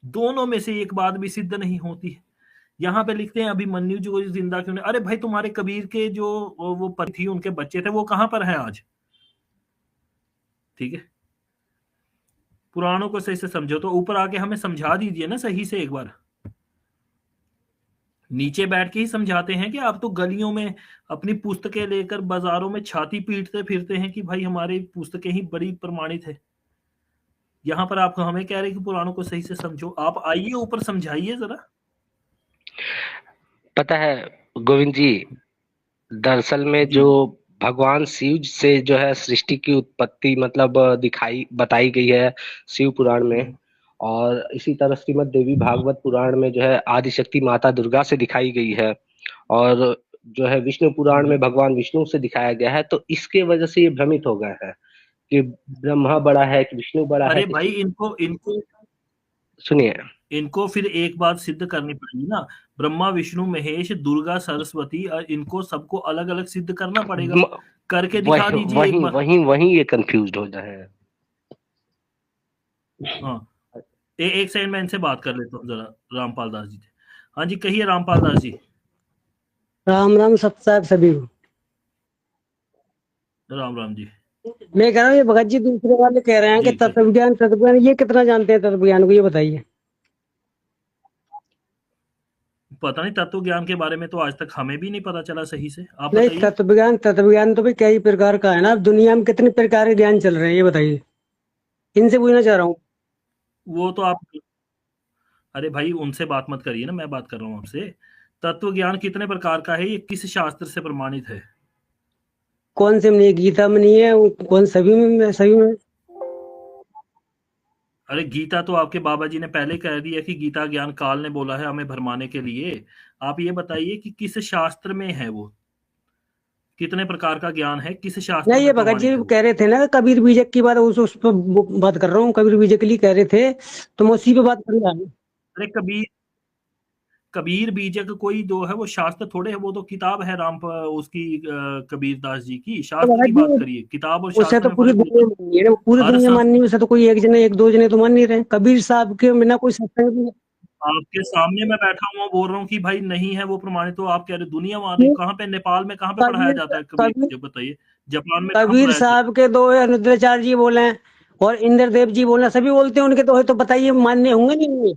दोनों में से एक बात भी सिद्ध नहीं होती है। यहाँ पे लिखते हैं अभिमन्यु जो जिंदा क्यों नहीं। अरे भाई तुम्हारे कबीर के जो वो पति थी, उनके बच्चे थे, वो कहां पर है आज? ठीक है, पुराणों को सही से समझो तो ऊपर आके हमें समझा दीजिए ना सही से एक बार। नीचे बैठ के ही समझाते हैं कि आप तो गलियों में अपनी पुस्तकें लेकर बाजारों में छाती पीटते फिरते हैं कि भाई हमारी पुस्तकें ही बड़ी प्रमाणित है। यहाँ पर आप हमें कह रहे हैं कि पुराणों को सही से समझो। आप आइए ऊपर समझाइए जरा। पता है गोविंद जी, दरअसल में जी जो भगवान शिव से जो है सृष्टि की उत्पत्ति मतलब दिखाई बताई गई है शिव पुराण में, और इसी तरह श्रीमद् देवी भागवत पुराण में जो है आदिशक्ति माता दुर्गा से दिखाई गई है, और जो है विष्णु पुराण में भगवान विष्णु से दिखाया गया है। तो इसके वजह से ये भ्रमित हो गए हैं कि ब्रह्मा बड़ा है कि विष्णु बड़ा है अरे कि भाई इनको इनको सुनिए। इनको फिर एक बात सिद्ध करनी पड़ेगी ना। ब्रह्मा विष्णु महेश दुर्गा सरस्वती, इनको सबको अलग अलग सिद्ध करना पड़ेगा। म- करके दिखा वही दीजिए एक वही बार। वही वही ये कंफ्यूज हो जाए हैं। हाँ, एक सेकंड में इनसे बात कर लेता हूँ जरा, रामपाल दास जी से। हाँ जी, कहिए रामपाल दास जी। राम राम सब साहब सभी को। राम राम जी। मैं कह रहा हूँ ये भगत जी दूसरे वाले कह रहे हैं कि जी कहिए। तत्व ज्ञान ये कितना जानते हैं तत्व ज्ञान को, ये बताइए। पता नहीं, तत्व ज्ञान के बारे में तो आज तक हमें भी नहीं पता चला सही से। आप नहीं, बताइए। तत्व ज्ञान तो भाई कई प्रकार का है ना। अब दुनिया में कितने प्रकार के ज्ञान चल रहे हैं, ये बताइए। इनसे पूछना चाह रहा हूँ। वो तो आप, अरे भाई उनसे बात मत करिए ना, मैं बात कर रहा हूँ आपसे। तत्व ज्ञान कितने प्रकार का है, ये किस शास्त्र से प्रमाणित है? कौन से में नहीं है? गीता में नहीं है? कौन सभी में? सभी में। अरे गीता तो आपके बाबा जी ने पहले कह दिया कि गीता ज्ञान काल ने बोला है हमें भरमाने के लिए। आप ये बताइए कि किस शास्त्र में है वो, कितने प्रकार का ज्ञान है, किस शास्त्र नहीं, ये में भगत जी प्रमाणित है वो? कह रहे थे ना कबीर बीजक की बात, उस पर बात कर रहा हूँ। कबीर बीजक के लिए कह रहे थे, तो मैं उसी पे बात कर रहा हूँ। अरे कबीर कबीर बीजक कोई जो है वो शास्त्र थोड़े है, वो तो किताब है उसकी कबीर दास जी की। तो शास्त्र भगत की बात जी करिए, किताब और उसे शास्त्र तो में पूरी फर्क होता दुनिया माननी है ना, पूरी है। हर दुनिया संत माननी है उसे, तो कोई एक जने एक दो जने तो मान नहीं रहे। कबीर साहब के बिना कोई सत्संग भी आपके सामने मैं बैठा हुआ बोल रहा हूँ कि भाई नहीं है वो प्रमाणित, तो आप कह रहे दुनिया मान रही। नहीं। कहाँ पे, नेपाल में कहाँ पे पढ़ाया कबीर जाता है कबीर कबीर बीजक बताइए? जापान में कहाँ कबीर पढ़ाया जाता साहब के दो है, रुद्राचार्य जी बोले हैं और इंद्रदेव जी बोले हैं, सभी बोलते हैं उनके तो है। तो बताइए मान्य होंगे नहीं होंगे? है?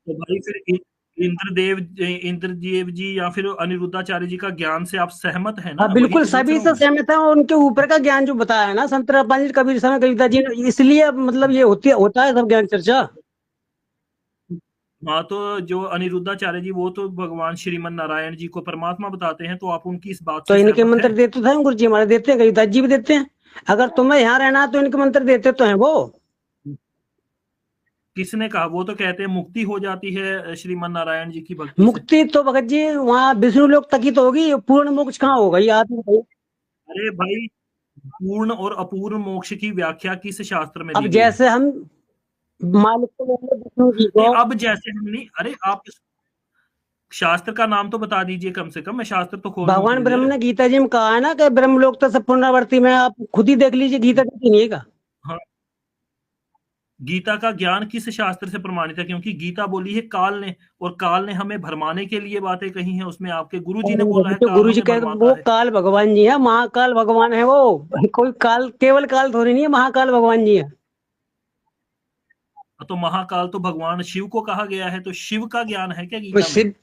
तो भाई फिर इंद्रदेव जी या फिर अनिरुद्धाचार्य जी का ज्ञान से आप सहमत है हाँ ना, वही बिल्कुल, तो पूछ सभी रहा हूँ से मैं। सहमत है। और उनके ऊपर का ज्ञान जो बताया है ना संत रामपाल जी, कबीर साहब, कविता जी ने, इसलिए अब मतलब ये होता है सब ज्ञान चर्चा। हाँ, तो जो अनिरुद्धाचार्य जी वो तो भगवान श्रीमन नारायण जी को परमात्मा बताते हैं, तो आप उनकी इस बात तो से इनके सहमत मंत्र हैं? देते थे गुरु जी हमारे, देते हैं, कविता जी भी देते हैं। अगर तुम्हें यहाँ रहना है तो इनके मंत्र देते तो हैं वो। किसने कहा? वो तो कहते हैं मुक्ति हो जाती है श्रीमन नारायण जी की भक्ति से। मुक्ति तो भगत जी वहाँ विष्णु लोक तक ही तो होगी, पूर्ण मोक्ष कहाँ होगा ये आप बताइए। अरे भाई, पूर्ण और अपूर्ण मोक्ष की व्याख्या किस शास्त्र में अब दी गई है? जैसे हम मालिक को बोले विष्णु जी नहीं, को। अब जैसे हम नहीं, अरे आप शास्त्र का नाम तो बता दीजिए कम से कम, मैं शास्त्र तो खोल लूं भगवान थोड़ी ब्रह्म देर। ने गीता जी में कहा है ना कि ब्रह्म लोक तो सब पुनरावर्ती में, आप खुद ही देख लीजिए गीता कहती नहीं है का। हाँ, गीता का ज्ञान किस शास्त्र से प्रमाणित है? क्योंकि गीता बोली है काल ने, और काल ने हमें भरमाने के लिए बातें कही हैं, उसमें आपके गुरु जी ने बोला है जो काल गुरु जी हमें कह, भरमाता वो है। काल भगवान जी है, महाकाल भगवान है वो। कोई काल, केवल काल थोड़ी नहीं है, महाकाल भगवान जी है। तो महाकाल तो भगवान शिव को कहा गया है, तो शिव का ज्ञान है क्या वो गीता में? शिव,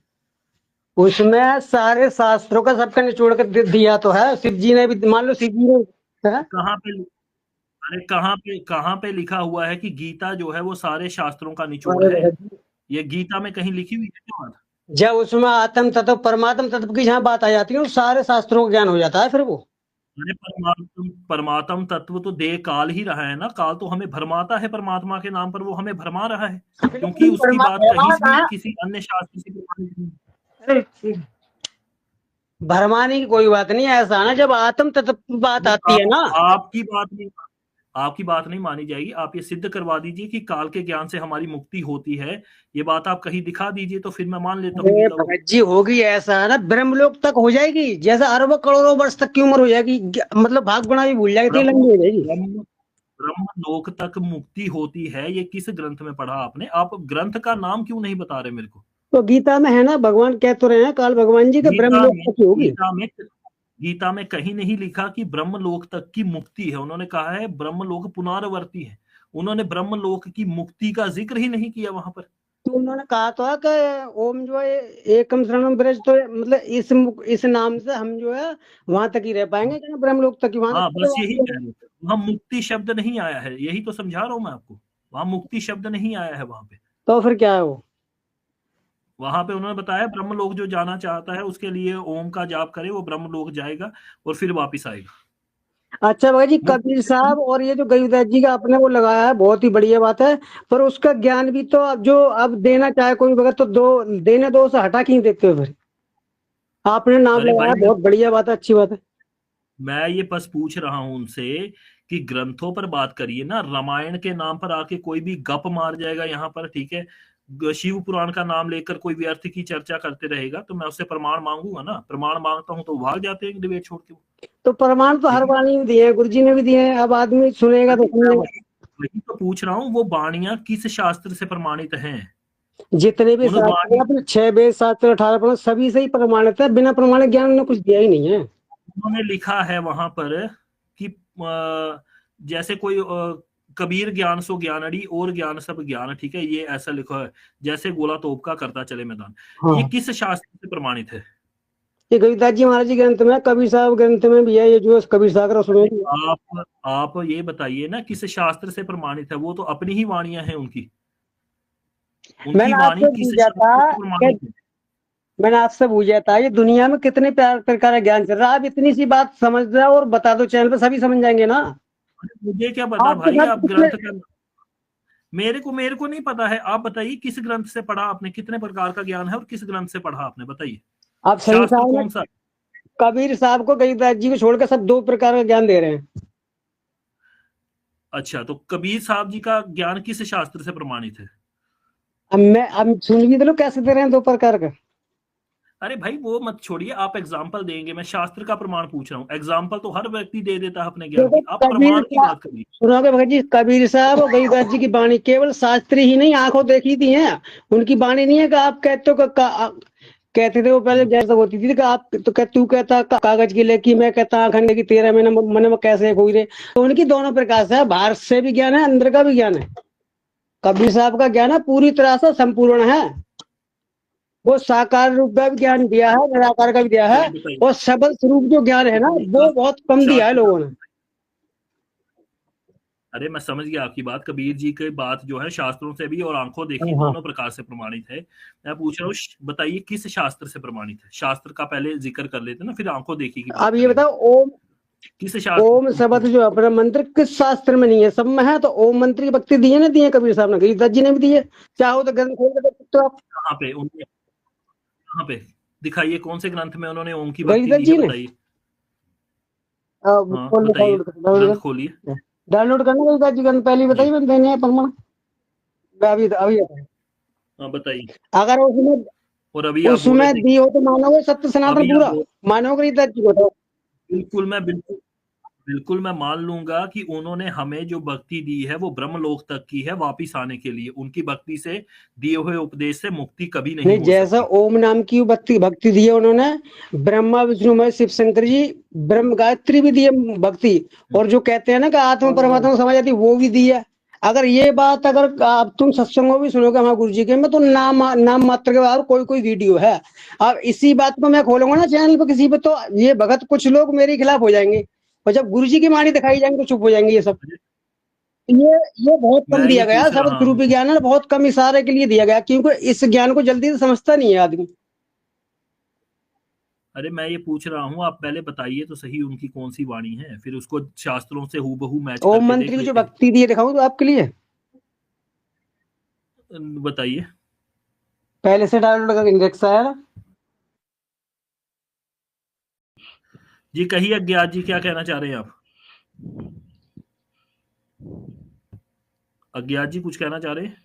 उसमें सारे शास्त्रों का सबका निचोड़ कर दिया तो है। शिव जी ने भी, मान लो शिव जी ने है? कहाँ पे? अरे कहाँ पे लिखा हुआ है कि गीता जो है वो सारे शास्त्रों का निचोड़ अरे है? भगत जी, ये गीता में कहीं लिखी हुई है क्या बात? जब उसमें आत्म तत्व परमात्म तत्व की जहाँ बात आ जाती है, वो सारे शास्त्रों का ज्ञान हो जाता है फिर वो। अरे परमात्म परमात्म तत्व तो देह काल ही रहा है ना। काल तो हमें भरमाता है, परमात्मा के नाम पर वो हमें भरमा रहा है, क्योंकि बिल्कुल उसकी बात कहीं से भी परमात्मा। किसी अन्य शास्त्र से प्रमाणित नहीं। अरे भरमाने की कोई बात नहीं है, ऐसा ना जब आत्म तत्व की बात नहीं, आती है ना। आपकी बात नहीं मानी जाएगी। आप ये सिद्ध करवा दीजिए कि काल के ज्ञान से हमारी मुक्ति होती है। ये बात आप कहीं दिखा दीजिए, तो फिर मैं मान लेता हूँ अरे गीता को। भगत जी होगी, ऐसा है ना ब्रह्मलोक तक हो जाएगी, जैसे अरबों करोड़ों वर्ष तक की उम्र हो जाएगी, मतलब भाग गुणा भी भूल जाएगी, इतनी ब्रह्म लंबी हो जाएगी। ब्रह्म ब्रह्म लोक तक मुक्ति होती है, ये किस ग्रंथ में पढ़ा आपने? आप ग्रंथ का नाम क्यों नहीं बता रहे मेरे को? तो गीता में है ना, भगवान कह तो रहे हैं काल भगवान जी के ब्रह्म गीता लोक में तक की होगी। गीता में कहीं नहीं लिखा कि ब्रह्मलोक तक की मुक्ति है। उन्होंने कहा है ब्रह्मलोक पुनरावर्ती है। उन्होंने ब्रह्मलोक की मुक्ति का जिक्र ही नहीं किया वहां पर। तो उन्होंने कहा तो है कि ओम जो है एकम शरणम ब्रज, तो मतलब इस नाम से हम जो है वहां तक ही रह पाएंगे, क्या ब्रह्म लोक तक ही, वहां हाँ, तक बस तो यही कह रहे थे। वहां मुक्ति शब्द नहीं आया है, यही तो समझा रहा हूं मैं आपको। वहां मुक्ति शब्द नहीं आया है वहां पे। तो फिर क्या है वो? वहां पे उन्होंने बताया ब्रह्मलोक जो जाना चाहता है उसके लिए ओम का जाप करे, वो ब्रह्मलोक जाएगा और फिर वापिस आएगा। अच्छा भगत जी, मुक्ति कबीर शब्द साहब और ये जो गरीबदास जी का आपने वो लगाया है, बहुत ही बढ़िया बात है। पर उसका ज्ञान भी तो अब जो अब देना चाहे कोई भगत, तो दो देने दो से हटा क्यों देते हो फिर? आपने नाम अरे भाई, लगाया, बहुत बढ़िया बात है, अच्छी बात है। मैं ये बस पूछ रहा हूं उनसे कि ग्रंथों पर बात करिए ना। रामायण के नाम पर आके कोई भी गप मार जाएगा यहाँ पर, ठीक है। शिव पुराण का नाम लेकर कोई व्यर्थ की चर्चा करते रहेगा तो मैं उससे प्रमाण मांगूंगा ना। प्रमाण मांगता हूं तो वो भाग जाते हैं डिबेट छोड़ के वो। तो प्रमाण तो ठीक हर है। वाणी में दिए हैं, गुरु जी ने भी दिए हैं, अब आदमी सुनेगा तो अरे मैं सुनेगा। वही तो पूछ रहा हूँ, वो वाणियां किस शास्त्र से प्रमाणित हैं? जितने भी उन शास्त्र वाणी हैं अपने 6 वेद शास्त्र 18 पुराण सभी से ही प्रमाणित है, बिना प्रमाणित ज्ञान ने कुछ दिया ही नहीं है। उन्होंने लिखा है वहां पर कि जैसे कोई कबीर ज्ञान सो ज्ञानड़ी और ज्ञान सब ज्ञान, ठीक है, ये ऐसा लिखा है। जैसे गोला तोप का करता चले मैदान। ये हाँ, किस शास्त्र से प्रमाणित है? ये गरीबदास जी महाराज जी ग्रंथ में, कबीर साहब ग्रंथ में भी है, ये जो कबीर सागर सुने भी है। आप ये बताइए ना किस शास्त्र से प्रमाणित है? वो तो अपनी ही वाणियां हैं उनकी। उनकी मैंने वाणी आपसे किस पूछा था शास्त्र से कि प्रमाणित है? मैंने आपसे पूछा था ये दुनिया में कितने प्रकार का ज्ञान चल रहा है, आप इतनी सी बात समझ रहे हो और बता दो, चैनल पे सभी समझ जाएंगे ना। मुझे क्या पता आपके भाई, साथ आप कितने, ग्रंथ का। मेरे को नहीं पता है। आप बताइए किस ग्रंथ से पढ़ा आपने, कितने प्रकार का ज्ञान है और किस ग्रंथ से पढ़ा आपने, बताइए। आप सही शास्त्र साहब ने कौन सा? कबीर साहब को गरीबदास जी को छोड़कर सब 2 प्रकार का ज्ञान दे रहे हैं। अच्छा, तो कबीर साहब जी का ज्ञान किस शास्त्र से प्रमाणित है? अब सुन भी तो लो कैसे दे रहे हैं 2 प्रकार का। अरे भाई वो मत छोड़िए, आप एग्जाम्पल देंगे, मैं शास्त्र का प्रमाण पूछ रहा हूँ। एग्जाम्पल तो हर व्यक्ति दे देता है अपने ज्ञान देखो की, आप कबीर प्रमाण की साहब, बात करिए। सुनोगे भगत जी, कबीर साहब और गरीबदास जी की वाणी केवल शास्त्री ही नहीं, आंखों देखी थी है। उनकी वाणी नहीं है कि आप कहते हो कहते थे वो पहले जैसा होती थी कि आप तो तू कहता कागज की लेकी, मैं कहता आंखन की, तेरा मैंने मन में कैसे कोई रे। तो उनकी दोनों प्रकार से है, बाहर से भी ज्ञान है, अंदर का भी ज्ञान है। कबीर साहब का ज्ञान है पूरी तरह से संपूर्ण है। वो साकार रूप का भी ज्ञान दिया है, निराकार का भी दिया है। चलिए बताइए। और सबल स्वरूप जो ज्ञान है ना, शास्त्र वो बहुत कम दिया है शास्त्र का। लोगों ने। अरे मैं समझ गया आपकी बात। कबीर जी की बात जो है शास्त्रों से भी और आंखों देखी हाँ, दोनों प्रकार से प्रमाणित है। मैं पूछ रहा हूँ, बताइए किस शास्त्र से प्रमाणित है? शास्त्र का पहले जिक्र कर लेते ना, फिर आंखों देखी की बात अब ये करेंगे। बताओ, ओम किस शास्त्र ओम से? शब्द जो अपना मंत्र किस शास्त्र में नहीं है, सब में है। तो ओम मंत्र की भक्ति दी है ना, दी है कबीर साहब ने, गरीबदास जी ने भी दी है। चाहो तो ग्रंथ खोल के देख सकते हो आप। कहाँ पे उन्होंने, कहाँ पे दिखाइए कौन से ग्रंथ में उन्होंने ओम की भक्ति गरीबदास दी है, जी ने बताइए। हाँ बताइए, ग्रंथ डाउनलोड खोलिए। डाउनलोड करना, गरीबदास जी ग्रंथ पहले ही जी बताइए, मैंने देने हैं प्रमाण। मैं अभी अभी बताऊं। हाँ बताइए। अगर उसमें और अभी आप बोल रहे उसमें थे, दी हो तो मानोगे सत्य सनातन अभी आप पूरा, बोल, मानोगे गरीबदास जी को तो। बिल्कुल बिल्कुल मैं मान लूंगा कि उन्होंने हमें जो भक्ति दी है वो ब्रह्मलोक तक की है, वापिस आने के लिए। उनकी भक्ति से, दिए हुए उपदेश से मुक्ति कभी नहीं नहीं, हो जैसा सकती। ओम नाम की भक्ति भक्ति दी है उन्होंने, ब्रह्मा विष्णु महेश शिव शंकर जी, ब्रह्म गायत्री भी दी है भक्ति। और जो कहते हैं ना कि आत्मा परमात्मा को समझ आती है, वो भी दी है। अगर ये बात, अगर आप तुम सत्संगों भी सुनोगे हमारे गुरु जी के में, तो नाम मात्र के बाद कोई कोई वीडियो है। अब इसी बात को मैं खोलूंगा ना चैनल पे किसी पे, तो ये भगत कुछ लोग मेरे खिलाफ हो जाएंगे। और जब गुरु जी की वाणी दिखाई जाएंगे तो चुप हो जाएंगे ये सब। ये बहुत कम मैं ये दिया गया, पूछ शब्द रहा हूँ, स्वरूपी ज्ञान है, बहुत कम इशारे के लिए दिया गया, क्योंकि इस ज्ञान को जल्दी से समझता नहीं है आदमी। अरे मैं ये पूछ रहा हूँ, आप पहले बताइए तो सही उनकी कौन सी वाणी है, फिर उसको शास्त्रों से हूबहू मैच ओम करके मंत्र देख की जो लेते हैं। भक्ति दी है, दिखाऊं तो आपके लिए? बताइए। पहले से डाउनलोड करके इंडेक्स आया ना। जी कहिए अज्ञात जी, क्या कहना चाह रहे हैं आप? अज्ञात जी कुछ कहना चाह रहे हैं?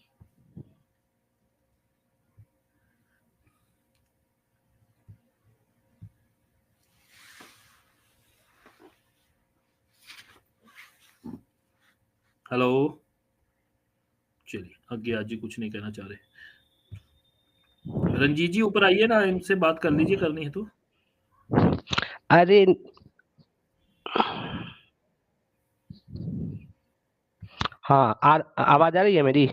हेलो, चलिए अज्ञात जी कुछ नहीं कहना चाह रहे। रंजीत जी ऊपर आइए ना, इनसे बात कर लीजिए, करनी है तो। अरे हाँ, आवाज आ रही है मेरी?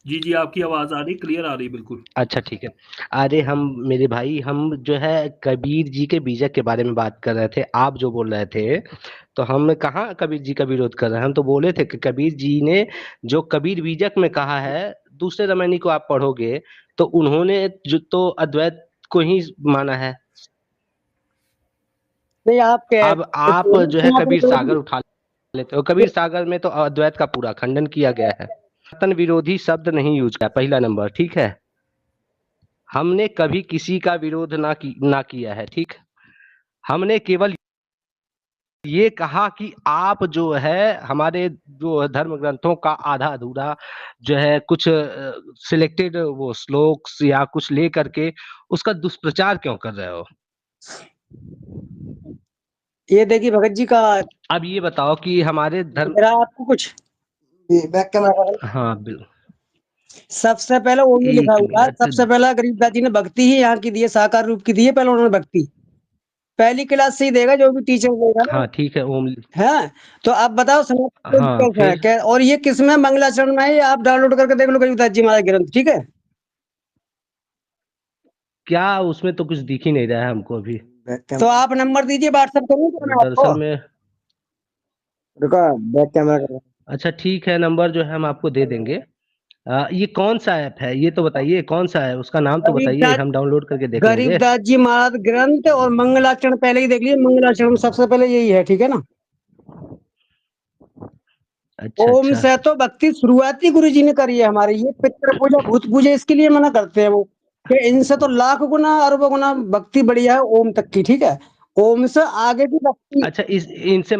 जी जी, आपकी आवाज आ रही, क्लियर आ रही, बिल्कुल। अच्छा ठीक है। अरे मेरे भाई, हम जो है कबीर जी के बीजक के बारे में बात कर रहे थे, आप जो बोल रहे थे, तो हम कहाँ कबीर जी का विरोध कर रहे हैं। हम तो बोले थे कि कबीर जी ने जो कबीर बीजक में कहा है, दूसरे रमैनी को आप पढ़ोगे तो उन्होंने जो तो अद्वैत को ही माना है। नहीं, आप कह अब आप तो जो है सनातन कबीर विरोधी। सागर उठा लेते हो, कबीर सागर में तो अद्वैत का पूरा खंडन किया गया है। सनातन विरोधी शब्द नहीं यूज किया, पहला नंबर, ठीक है। हमने कभी किसी का विरोध ना किया है, ठीक। हमने केवल ये कहा कि आप जो है हमारे जो धर्म ग्रंथों का आधा अधूरा जो है कुछ सिलेक्टेड वो श्लोक्स या कुछ ले करके उसका दुष्प्रचार क्यों कर रहे हो। ये देखिए भगत जी का, अब ये बताओ कि हमारे धर्म, मेरा आपको कुछ बैक कैमरा। हाँ बिल्कुल, सबसे पहले वो भी लिखा एक हुआ है, मिनट। सबसे पहला गरीबदास जी ने भक्ति ही यहाँ की दी है, साकार रूप की दी है, पहले उन्होंने भक्ति पहली क्लास से ही देगा, जो भी टीचर देगा ना। हाँ ठीक है ओम। है तो आप बताओ सनातन हाँ कैसा है फिर क्या, और ये किसमें मंगलाचरण में है, ये आप डाउनलोड करके देख लो गरीबदास जी महाराज ग्रंथ, ठीक है। क्या उसमें तो कुछ दिख ही नहीं रहा है हमको अभी। तो आप नंबर दीजिए, व्हाट्सएप करूँ तो मैं आपको। दरअसल में, रुको, बैक कैमरा। अच्छा ठीक है, नंबर जो है हम आपको दे देंगे। ये कौन सा ऐप है ये तो बताइए, कौन सा है, उसका नाम तो बताइए, गरीबदास हम डाउनलोड करके देख लेंगे। गरीबदास जी महाराज ग्रंथ और मंगलाचरण पहले ही देख लीजिए, मंगलाचरण में सबसे पहले यही है, ठीक है ना। अच्छा ओम अच्छा। से तो भक्ति शुरुआती गुरु जी ने करी है हमारे, ये पितृ पूजा भूत पूजा इसके लिए मना करते हैं वो, कि इनसे तो लाख गुना अरबों गुना भक्ति बढ़िया है ओम तक की, ठीक है। ओम से आगे की भक्ति। अच्छा इस इनसे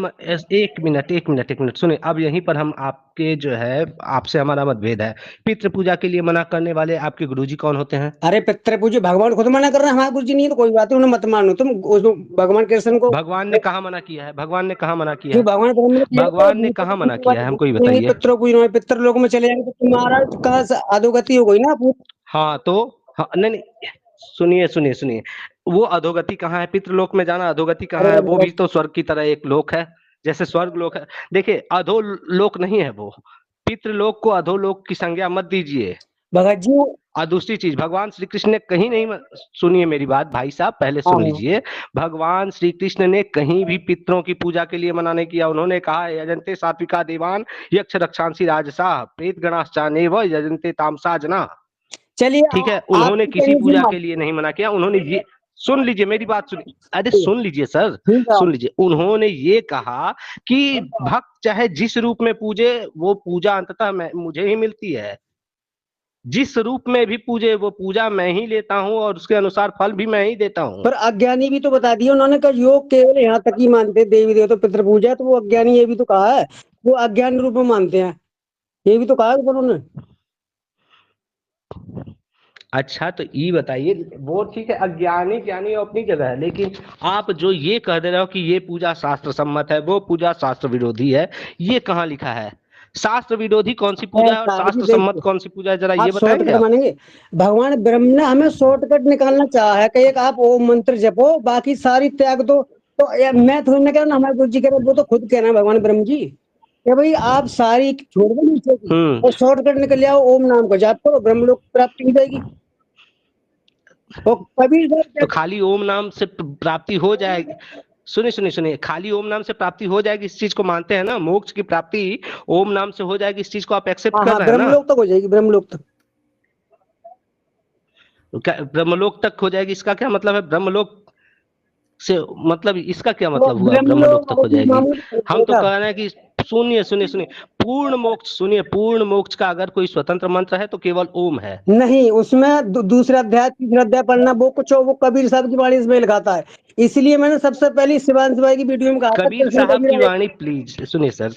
एक मिनट सुनिए, अब यहीं पर हम आपके जो है आपसे हमारा मतभेद है। पितृ पूजा के लिए मना करने वाले आपके गुरुजी कौन होते हैं? अरे पितृ पूजा भगवान खुद मना कर रहे हैं, हमारे गुरु जी नहीं है तो कोई बात नहीं, उन्हें मत मानो तुम, उसको भगवान कृष्ण को। भगवान ने कहाँ मना किया है? भगवान ने कहाँ मना किया जो है? भगवान ब्रह्म ने किया तो भगवान ने कहाँ मना किया है, हमको ये बताइए। पितरों पूजन पितृ लोक में चले जाएंगे तो तुम्हारा कहाँ से अधोगति हो गई ना आप। हाँ तो, हाँ, नहीं नहीं, सुनिए सुनिए सुनिए, वो अधोगति कहाँ है? पितृलोक में जाना अधोगति कहाँ है? वो भी तो स्वर्ग की तरह एक लोक है, जैसे स्वर्ग लोक है। देखिए अधोलोक नहीं है वो, पितृलोक को अधोलोक की संज्ञा मत दीजिए। भगत जी। और दूसरी चीज, भगवान श्री कृष्ण ने कहीं नहीं, सुनिए मेरी बात भाई साहब, पहले सुन हाँ, लीजिए। भगवान श्री कृष्ण ने कहीं भी पितरों की पूजा के लिए मना नहीं किया। उन्होंने कहा है यजन्ते सात्विका देवान यक्ष रक्षांसी राजसा प्रेत गणाश्चाने व यजन्ते तामसा जना। चलिए ठीक है, आप उन्होंने किसी कहीं पूजा से के लिए नहीं मना किया। उन्होंने ये, सुन लीजिए मेरी बात, सुनिए, अरे सुन लीजिए सर, ठीक है। सुन लीजिए। उन्होंने ये कहा कि भक्त चाहे जिस रूप में पूजे, वो पूजा अंततः मुझे ही मिलती है। जिस रूप में भी पूजे वो पूजा मैं ही लेता हूँ और उसके अनुसार फल भी मैं ही देता हूँ। पर अज्ञानी भी तो बता दिया उन्होंने, कहा योग केवल यहाँ तक ही मानते हैं, देवी देवता पितृ पूजा, तो वो अज्ञानी ये भी तो कहा है, वो अज्ञान रूप में मानते हैं, ये भी तो कहा है उन्होंने। अच्छा तो ये बताइए, वो ठीक है, अज्ञानी ज्ञानी अपनी जगह है, लेकिन आप जो ये कह दे रहे हो कि ये पूजा शास्त्र सम्मत है, वो पूजा शास्त्र विरोधी है, ये कहाँ लिखा है? शास्त्र विरोधी कौन सी पूजा है और शास्त्र सम्मत कौन सी पूजा है, जरा आप ये बताएंगे शॉर्टकट आप? मानेंगे, भगवान ब्रह्म ने हमें शॉर्टकट निकालना चाहा है कि एक आप ओम मंत्र जपो, बाकी सारी त्याग दो। तो मैं थोड़ी ना कह रहा, हमारे गुरु जी कह रहे, वो तो खुद कह रहे हैं भगवान ब्रह्म जी कि भाई आप सारी छोड़ दो नीचे की और शॉर्टकट निकल जाओ, ओम नाम का जाप करो, ब्रह्मलोक की प्राप्ति हो जाएगी। तो कबीर तो साहब खाली ओम नाम से प्राप्ति हो जाएगी? सुनिए सुनिए सुनिए, खाली ओम नाम से प्राप्ति हो जाएगी, इस चीज को मानते हैं ना? मोक्ष की प्राप्ति ओम नाम से हो जाएगी, इस चीज को आप एक्सेप्ट हाँ कर हाँ, रहे हैं ना? ब्रह्मलोक तक हो जाएगी, ब्रह्मलोक तक। ब्रह्मलोक तक हो जाएगी, इसका क्या मतलब है? ब्रह्मलोक से मतलब इसका क्या तो मतलब हुआ ब्रह्मलोक तक हो ब्रह्मलोक जाएगी? हम तो साहब, कह रहे हैं कि सुनिए सुनिए सुनिए, पूर्ण मोक्ष, सुनिए, पूर्ण मोक्ष का अगर कोई स्वतंत्र मंत्र है तो केवल ओम है। नहीं उसमें दूसरा अध्याय तीसरा अध्याय पढ़ना, वो कुछ वो कबीर साहब की वाणी में लिखाता है इसलिए मैंने सबसे पहले शिवानंद भाई की वीडियो में कहा था कबीर कृष्ण साहब की कबीर वाणी, प्लीज सुनिए सर,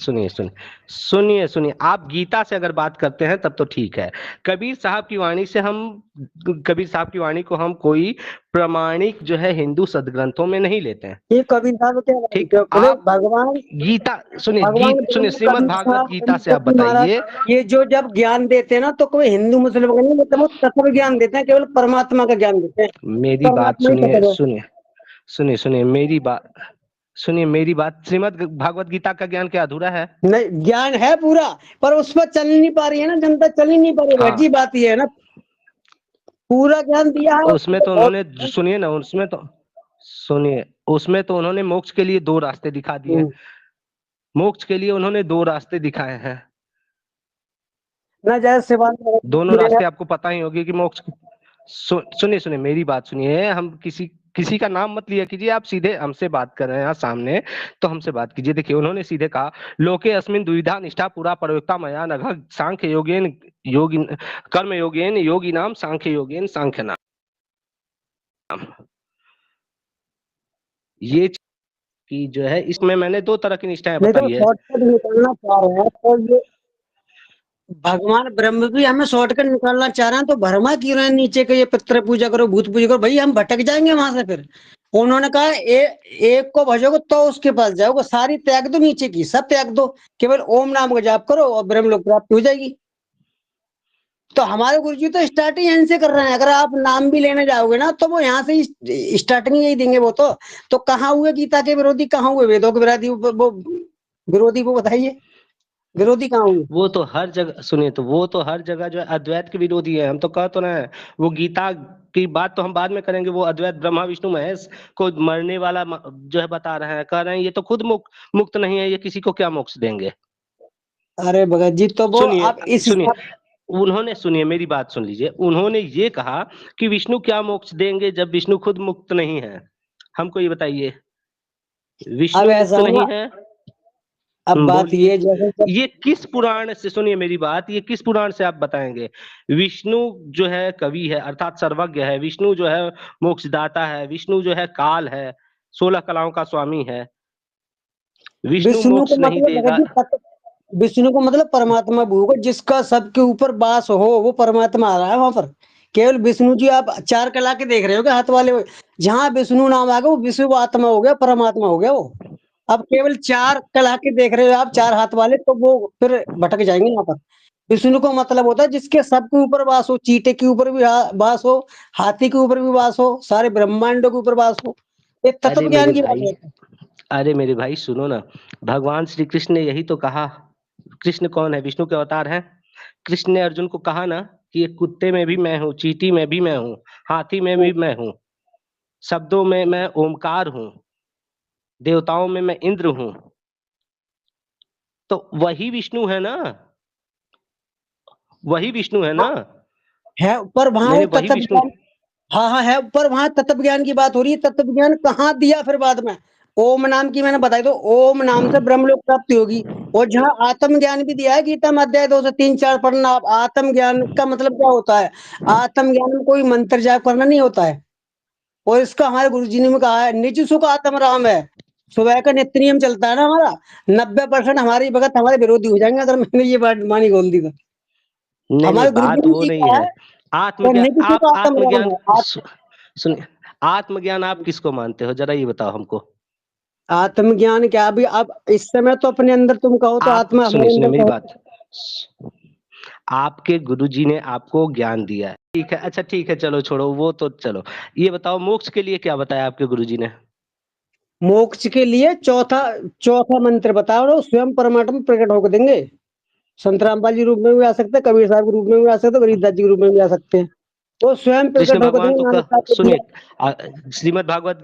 सुनिए। आप गीता से अगर बात करते हैं तब तो ठीक है। कबीर साहब की वाणी से हम, कबीर साहब की वाणी को हम कोई प्रमाणिक जो है हिंदू सदग्रंथों में नहीं लेते हैं। ये कबीर साहब क्या ठीक, बोले, आप भगवान गीता सुनिए, भगवान सुनिए, ब्रह्म श्रीमद् कबीर भागवत साहब गीता से आप गणपति महाराज, बताइए। ये जो जब ज्ञान देते हैं ना तो कोई हिंदू मुस्लिम का नहीं, मतलब वो तत्व ज्ञान देते हैं, केवल परमात्मा का ज्ञान देते हैं। मेरी बात परमात्मा ही सुनिए, तत्व है। सुनिए मेरी बात, श्रीमद् भागवत गीता का ज्ञान क्या अधूरा है? नहीं, ज्ञान है पूरा, पर उस पर चल नहीं पा रही है ना जनता, चल ही नहीं पा रही है। हाँ, भैया जी बात ये है ना, पूरा ज्ञान दिया है उसमें तो और उन्होंने, सुनिए ना, उसमें तो उन्होंने मोक्ष के लिए 2 रास्ते दिखा दिए। मोक्ष के लिए उन्होंने 2 रास्ते दिखाए हैं। ना जैसे शिवानंद दोनों रास्ते आपको पता ही होगी कि मोक्ष, सुनिए मेरी बात सुनिए। हम किसी का नाम मत लिया कीजिए, आप सीधे हमसे बात कर रहे हैं यहाँ सामने, तो हमसे बात कीजिए। देखिए, उन्होंने सीधे कहा, लोके अस्मिन् द्विधा निष्ठा पुरा प्रयुक्ता मया नघ सांख्य योगेन योगी कर्म योगेन योगी नाम सांख्य योगेन सांख्य नाम। ये कि जो है, इसमें मैंने 2 तरह की निष्ठाएं नहीं तो बताई है। शॉर्टकट निकालना चाह रहे हैं तो ये भगवान ब्रह्म भी हमें शॉर्टकट निकालना चाह रहे हैं, तो भरमा क्यों रहे हैं नीचे के, ये पितृ पूजा करो, भूत पूजा करो, भाई हम भटक जाएंगे वहां से फिर। उन्होंने कहा एक को भजोगे तो उसके पास जाओगे, सारी त्याग दो, नीचे की सब त्याग दो, केवल ओम नाम का जाप करो और ब्रह्म लोक प्राप्ति हो जाएगी। तो हमारे गुरुजी तो स्टार्टिंग यहीं से कर रहे हैं। अगर आप नाम भी लेने जाओगे ना तो वो यहाँ से स्टार्टिंग यही देंगे। वो तो कहाँ हुए गीता के विरोधी, कहाँ हुए वेदों के विरोधी, वो विरोधी, वो बताइए विरोधी कहाँ हुए? वो तो हर जगह, सुनिए, तो वो तो हर जगह जो है अद्वैत के विरोधी है। हम तो कह तो रहे हैं, वो गीता की बात तो हम बाद में करेंगे। वो अद्वैत ब्रह्मा विष्णु महेश को मरने वाला जो है बता रहे हैं, कह रहे हैं ये तो खुद मुक्त नहीं है, ये किसी को क्या मोक्ष देंगे। अरे भगत जी, तो वो सुनिए, आप इस सुनिए, उन्होंने, सुनिए मेरी बात सुन लीजिए, उन्होंने ये कहा कि विष्णु क्या मोक्ष देंगे जब विष्णु खुद मुक्त नहीं है। हमको ये बताइए, अब विष्णु ऐसा मुक्त नहीं हुआ, है? अब बात बोलिए, ये जैसे ये किस पुराण से, सुनिए मेरी बात, ये किस पुराण से आप बताएंगे? विष्णु जो है कवि है, अर्थात सर्वज्ञ है। विष्णु जो है मोक्षदाता है। विष्णु जो है काल है, 16 कलाओं का स्वामी है। विष्णु विष्णु को मोक्ष नहीं मतलब भगत देगा। जी विष्णु को मतलब परमात्मा भूख, जिसका सबके ऊपर वास हो, वो परमात्मा आ रहा है वहां पर। केवल विष्णु जी आप 4 कला के देख रहे हो, हाथ वाले, जहाँ विष्णु नाम आ गया वो विष्णु आत्मा हो गया, परमात्मा हो गया वो। अब केवल 4 कला के देख रहे हो आप, 4 हाथ वाले, तो वो फिर भटक जाएंगे यहाँ पर। विष्णु को मतलब होता है जिसके सबके ऊपर वास हो, चीटे के ऊपर भी वास हो, हाथी के ऊपर भी वास हो, सारे ब्रह्मांडों के ऊपर वास हो। ये अरे तत्व मेरे ज्ञान की बात भाई, है। अरे मेरे भाई सुनो ना, भगवान श्री कृष्ण ने यही तो कहा। कृष्ण कौन है? विष्णु के अवतार हैं। कृष्ण ने अर्जुन को कहा ना कि एक कुत्ते में भी मैं हूँ, चींटी में भी मैं हूँ, हाथी में भी मैं हूँ, शब्दों में मैं ओमकार हूँ, देवताओं में मैं इंद्र हूँ। तो वही विष्णु है ना, वही विष्णु है ना। है पर वहां मैंने वो वही तत्व विष्णु, ज्ञान, हाँ हाँ है, पर वहां तत्व ज्ञान की बात हो रही है। तत्व ज्ञान कहाँ दिया फिर बाद में? ओम नाम की मैंने बताई, तो ओम नाम से ब्रह्मलोक प्राप्ति होगी। और जहाँ आत्म ज्ञान भी दिया है गीता में, अध्याय 2 से 3-4 पढ़ना आप। आत्म ज्ञान का मतलब क्या होता है? आत्म ज्ञान में कोई मंत्र जाप करना नहीं होता है। और इसका हमारे गुरु जी ने भी कहा है, निज सुख आत्म राम है। सुबह का नित्य नियम चलता है ना हमारा, 90% हमारी भगत हमारे विरोधी हो जाएंगे अगर मैंने ये बात मानी खोल दी तो। नहीं नहीं, हमारे गुरु जी बात ने वो ये नहीं कहा है। है, तो आत्मज्ञान, निज सुख आप आत्म राम आत्मज्ञान, है। सुनिए, आत्मज्ञान आप किसको मानते हो, जरा ये बताओ हमको। आत्मज्ञान क्या, अभी आप इस समय तो अपने अंदर तुम कहो तो आप आत्मा सुनिए, हमारे सुनिए अंदर मेरी कहो। बात, आपके गुरुजी ने आपको ज्ञान दिया है, ठीक है, अच्छा ठीक है, चलो छोड़ो वो तो, चलो ये बताओ, मोक्ष के लिए क्या बताया आपके गुरुजी ने? मोक्ष के लिए चौथा चौथा मंत्र बताओ ना, स्वयं परमात्मा प्रकट होकर देंगे। संत रामपाल जी रूप में भी आ सकते हैं, कबीर साहब के रूप में भी आ सकते हैं, गरीबदास जी के रूप में भी आ सकते हैं। वो स्वयं कृष्ण प्रकट होकर भगवान देंगे, तो नानक कह, साहब को सुनिए, दिया। श्रीमद् भागवत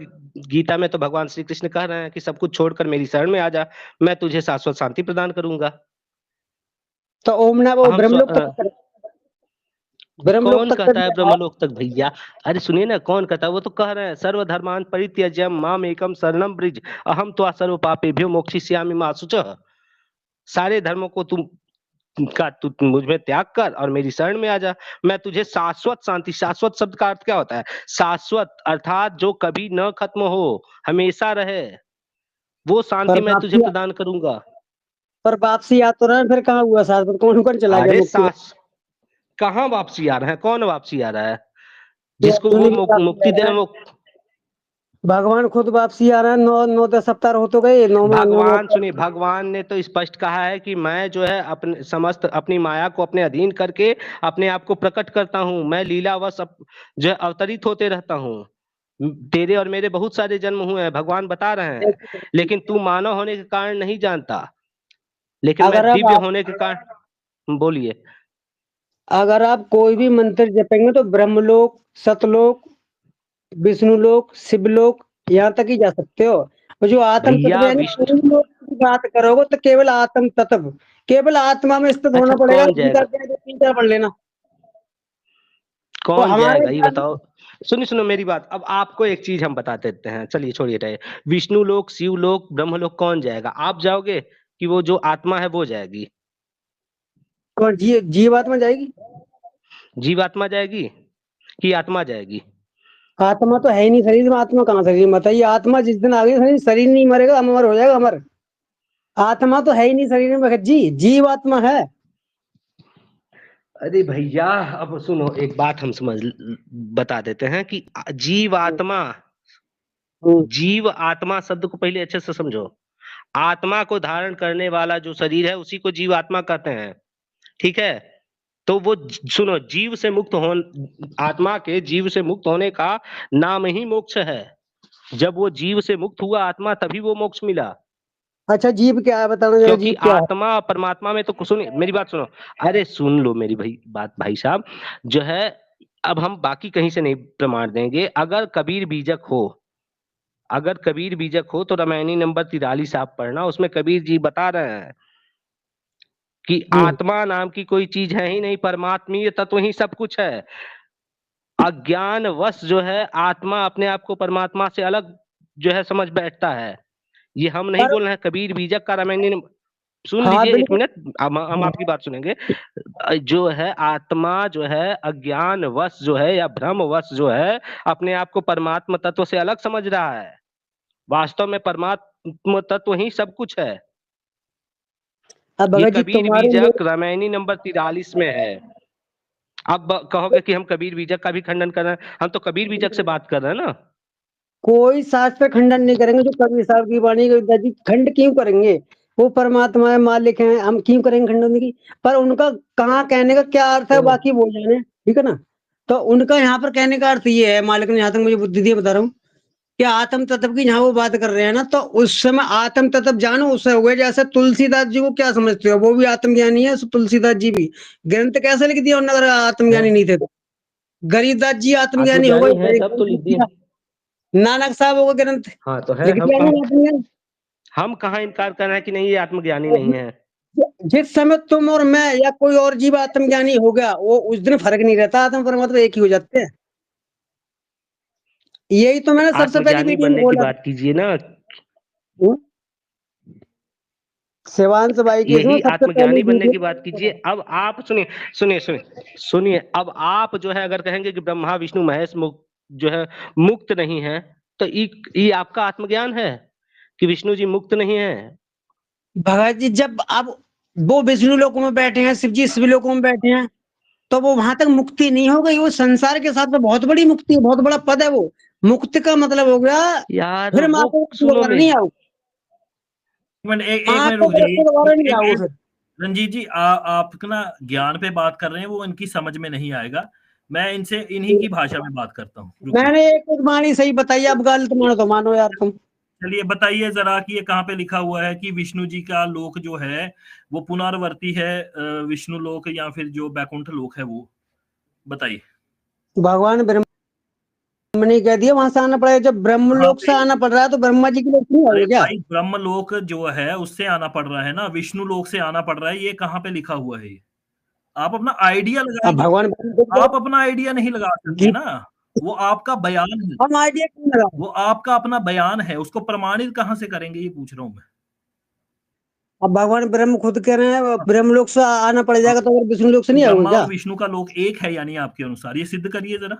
गीता में तो भगवान श्री कृष्ण कह रहे हैं कि सब कुछ छोड़कर मेरी शरण में आ जा, मैं तुझे शाश्वत शांति प्रदान करूंगा। तो ओम ना वो हम ब्रह्मलोक तक, ब्रह्मलोक कौन तक कर कहता है दिया। ब्रह्मलोक तक भैया? अरे सुनिए ना, कौन कहता है? वो तो कह रहे हैं, सर्वधर्मान परित्यज्य माम एकम शरणम ब्रिज, अहम त्वा सर्व पापेभ्यो मोक्षयिष्यामि मा शुचः। सारे धर्मों को तुम का तू मुझ में त्याग कर और मेरी शरण में आ जा। मैं तुझे शाश्वत शांति, शाश्वत शब्द का अर्थ क्या होता है? शाश्वत अर्थात जो कभी न खत्म हो, हमेशा रहे, वो शांति पर मैं तुझे वापसी प्रदान करूंगा। पर वापसी आ तो रहा है, फिर कहाँ हुआ साथ में? कौन कौन चला गया अरे मुक्ति? कहाँ वापसी आ रहा है? कौन वापसी आ रहा है? ये जिसको वो दुनिया की वापसी मुक्ति आ रहा देना, है, वो भगवान खुद वापसी आ रहा है। 9 9 10 अवतार हो तो गए, 9वां भगवान अवतार। सुनिए, भगवान ने तो स्पष्ट कहा है कि मैं जो है अपने समस्त अपनी माया को अपने अधीन करके अपने आप को प्रकट करता हूँ। मैं लीलावश जो है अवतरित होते रहता हूँ। तेरे और मेरे बहुत सारे जन्म हुए हैं, भगवान बता रहे हैं, लेकिन तू मानव होने के कारण नहीं जानता, लेकिन मैं अगर अब दिव्य आप होने के कारण। बोलिए। अगर आप कोई भी मंत्र जपेंगे तो ब्रह्मलोक, सतलोक, विष्णुलोक, शिवलोक, यहाँ तक ही जा सकते हो। और जो आत्म तत्व भैया यानी विष्णु, कोई लोक की बात करोगे तो केवल आत्म तत्व, केवल आत्मा में स्थित अच्छा होना पड़ेगा। कौन गीता जाएगा? अध्याय 2 3 4 पढ़ लेना। तो कौन हमारे जाएगा ये ख्याल बताओ। सुनिए सुनो मेरी बात, अब आपको एक चीज हम बता देते हैं, चलिए छोड़िए रहे। विष्णु लोक, शिव लोक, ब्रह्म लोक कौन जाएगा? आप जाओगे कि वो जो आत्मा है वो जाएगी? में जीवात्मा जाएगी। जीवात्मा जाएगी कि आत्मा जाएगी? आत्मा तो है ही नहीं शरीर में, आत्मा कहाँ शरीर में? बताइए, आत्मा जिस दिन आ गई शरीर, शरीर नहीं मरेगा, अमर हो जाएगा अमर। आत्मा तो है ही नहीं शरीर में, जीवात्मा है। अरे भैया अब सुनो, एक बात हम बता देते हैं कि जीवात्मा, हम्म, जीव आत्मा शब्द को पहले अच्छे से समझो। आत्मा को धारण करने वाला जो शरीर है उसी को जीव आत्मा कहते हैं, ठीक है? तो वो सुनो, जीव से मुक्त हो, आत्मा के जीव से मुक्त होने का नाम ही मोक्ष है। जब वो जीव से मुक्त हुआ आत्मा, तभी वो मोक्ष मिला। अच्छा जीव क्या है बताना जरा, क्योंकि जीव क्या है? आत्मा और परमात्मा में तो सुनिए मेरी बात सुनो। अरे सुन लो मेरी बात भाई साहब, जो है अब हम बाकी कहीं से नहीं प्रमाण देंगे। अगर कबीर बीजक हो तो रामायणी नंबर 43 आप पढ़ना, उसमें कबीर जी बता रहे हैं कि हम्म, आत्मा नाम की कोई चीज है ही नहीं, परमात्मीय तत्व ही सब कुछ है। अज्ञान वश जो है आत्मा अपने आप को परमात्मा से अलग जो है समझ बैठता है। ये हम नहीं पर बोल रहे हैं, कबीर बीजक का रामायणी सुन हाँ लीजिए एक बिल्कुल। मिनट, हम आपकी बात सुनेंगे। जो है आत्मा जो है अज्ञान वश जो है या भ्रम वश जो है अपने आप को परमात्मा तत्व से अलग समझ रहा है। वास्तव में परमात्मा तत्व ही सब कुछ है। अब ये भगत जी कबीर तुम्हारे बीजक लिए रामायणी नंबर 43 में है। अब कहोगे कि हम कबीर बीजक का भी खंडन कर रहे हैं, हम तो कबीर बीजक से बात कर रहे हैं ना। कोई शास्त्र खंडन नहीं करेंगे। जो कबीर साहब की वाणी जी खंड क्यों करेंगे? वो परमात्मा है, मालिक है, हम क्यों करेंगे खंडन की? पर उनका कहाँ कहने का क्या अर्थ है तो बाकी वो जाने, ठीक है ना? तो उनका यहाँ पर कहने का अर्थ ये है, मालिक ने यहाँ तक मुझे बुद्धि दी बता रहा हूँ कि आत्म तत्व की जहाँ वो बात कर रहे हैं ना, तो उस समय आत्म तत्व जानो उससे हो गए। जैसे तुलसीदास जी को क्या समझते हो? वो भी आत्मज्ञानी है, तुलसीदास जी भी। ग्रंथ कैसे लिख दिया उन्होंने अगर आत्मज्ञानी नहीं थे तो? गरीबदास जी आत्मज्ञानी हो आत्मज्ञानी है गए, तब तो लिख दिए। नानक साहब हो गए, ग्रंथ हाँ तो है, लिख दिया ना आत्मज्ञानी। हम कहाँ इनकार कर रहे हैं कि नहीं ये आत्मज्ञानी नहीं है। जिस समय तुम और मैं या कोई और जीव आत्मज्ञानी हो गया, वो उस दिन फर्क नहीं रहता, आत्म परमात्मा एक ही हो जाते हैं। यही तो मैंने सबसे पहली आत्मज्ञानी वीडियो में बनने की बोला था। बात कीजिए ना। हम्म? शिवांश भाई की इसमें यही सबसे पहली आत्मज्ञानी बनने की बात वीडियो। कीजिए। अब आप सुनिए सुनिए सुनिए सुनिए, अब आप जो है अगर कहेंगे कि ब्रह्मा विष्णु महेश मुक्त जो है मुक्त नहीं है, तो ये आपका आत्मज्ञान है कि विष्णु जी मुक्त नहीं है? भगत जी जब अब वो विष्णु लोकों में बैठे हैं, शिव जी शिव लोकों में बैठे हैं, तो वो वहां तक मुक्ति नहीं हो गई। वो संसार के साथ में बहुत बड़ी मुक्ति है, बहुत बड़ा पद है वो। मुक्ति का मतलब हो गया यार फिर वो माता सुनो दोबारा नहीं मेरी, आओ, एक मिनट माता रुक जाइए। दोबारा नहीं एक आओ मिनट फिर। रंजीत जी, आप ना ज्ञान पे बात कर रहे हैं, वो इनकी समझ में नहीं आएगा। मैं इनसे इन्हीं की भाषा में बात करता हूँ, रुकिए। मैंने एक एक वाणी सही बताई, अब गलत मानो तो मानो यार तुम। चलिए बताइए जरा कि ये कहाँ पे लिखा हुआ है कि विष्णु जी का लोक जो है वो पुनर्वर्ती है, विष्णु लोक या फिर जो बैकुंठ लोक है वो बताइए। भगवान ब्रह्मा ने कह दिया वहां से आना पड़ेगा। जब कहाँ ब्रह्मलोक से पे? आना पड़ रहा है तो ब्रह्मा जी के लोग नहीं अरे आएंगे क्या? भाई ब्रह्म लोक जो है उससे आना पड़ रहा है ना, विष्णु लोक से आना पड़ रहा है, ये कहाँ पे लिखा हुआ है ये? आप अपना आइडिया अब लगाइए। भगवान आप अपना आइडिया नहीं लगा सकते गीत ना, वो आपका बयान है, हम आइडिया क्यों लगा? वो आपका अपना बयान है, उसको प्रमाणित कहाँ से करेंगे ये पूछ रहा हूं मैं। अब भगवान ब्रह्म खुद कह रहे हैं ब्रह्मलोक से आना पड़ जाएगा, तो अगर विष्णु लोक से नहीं आओगे ब्रह्मा क्या? और विष्णु का लोक एक है यानी आपके अनुसार, ये सिद्ध करिए जरा।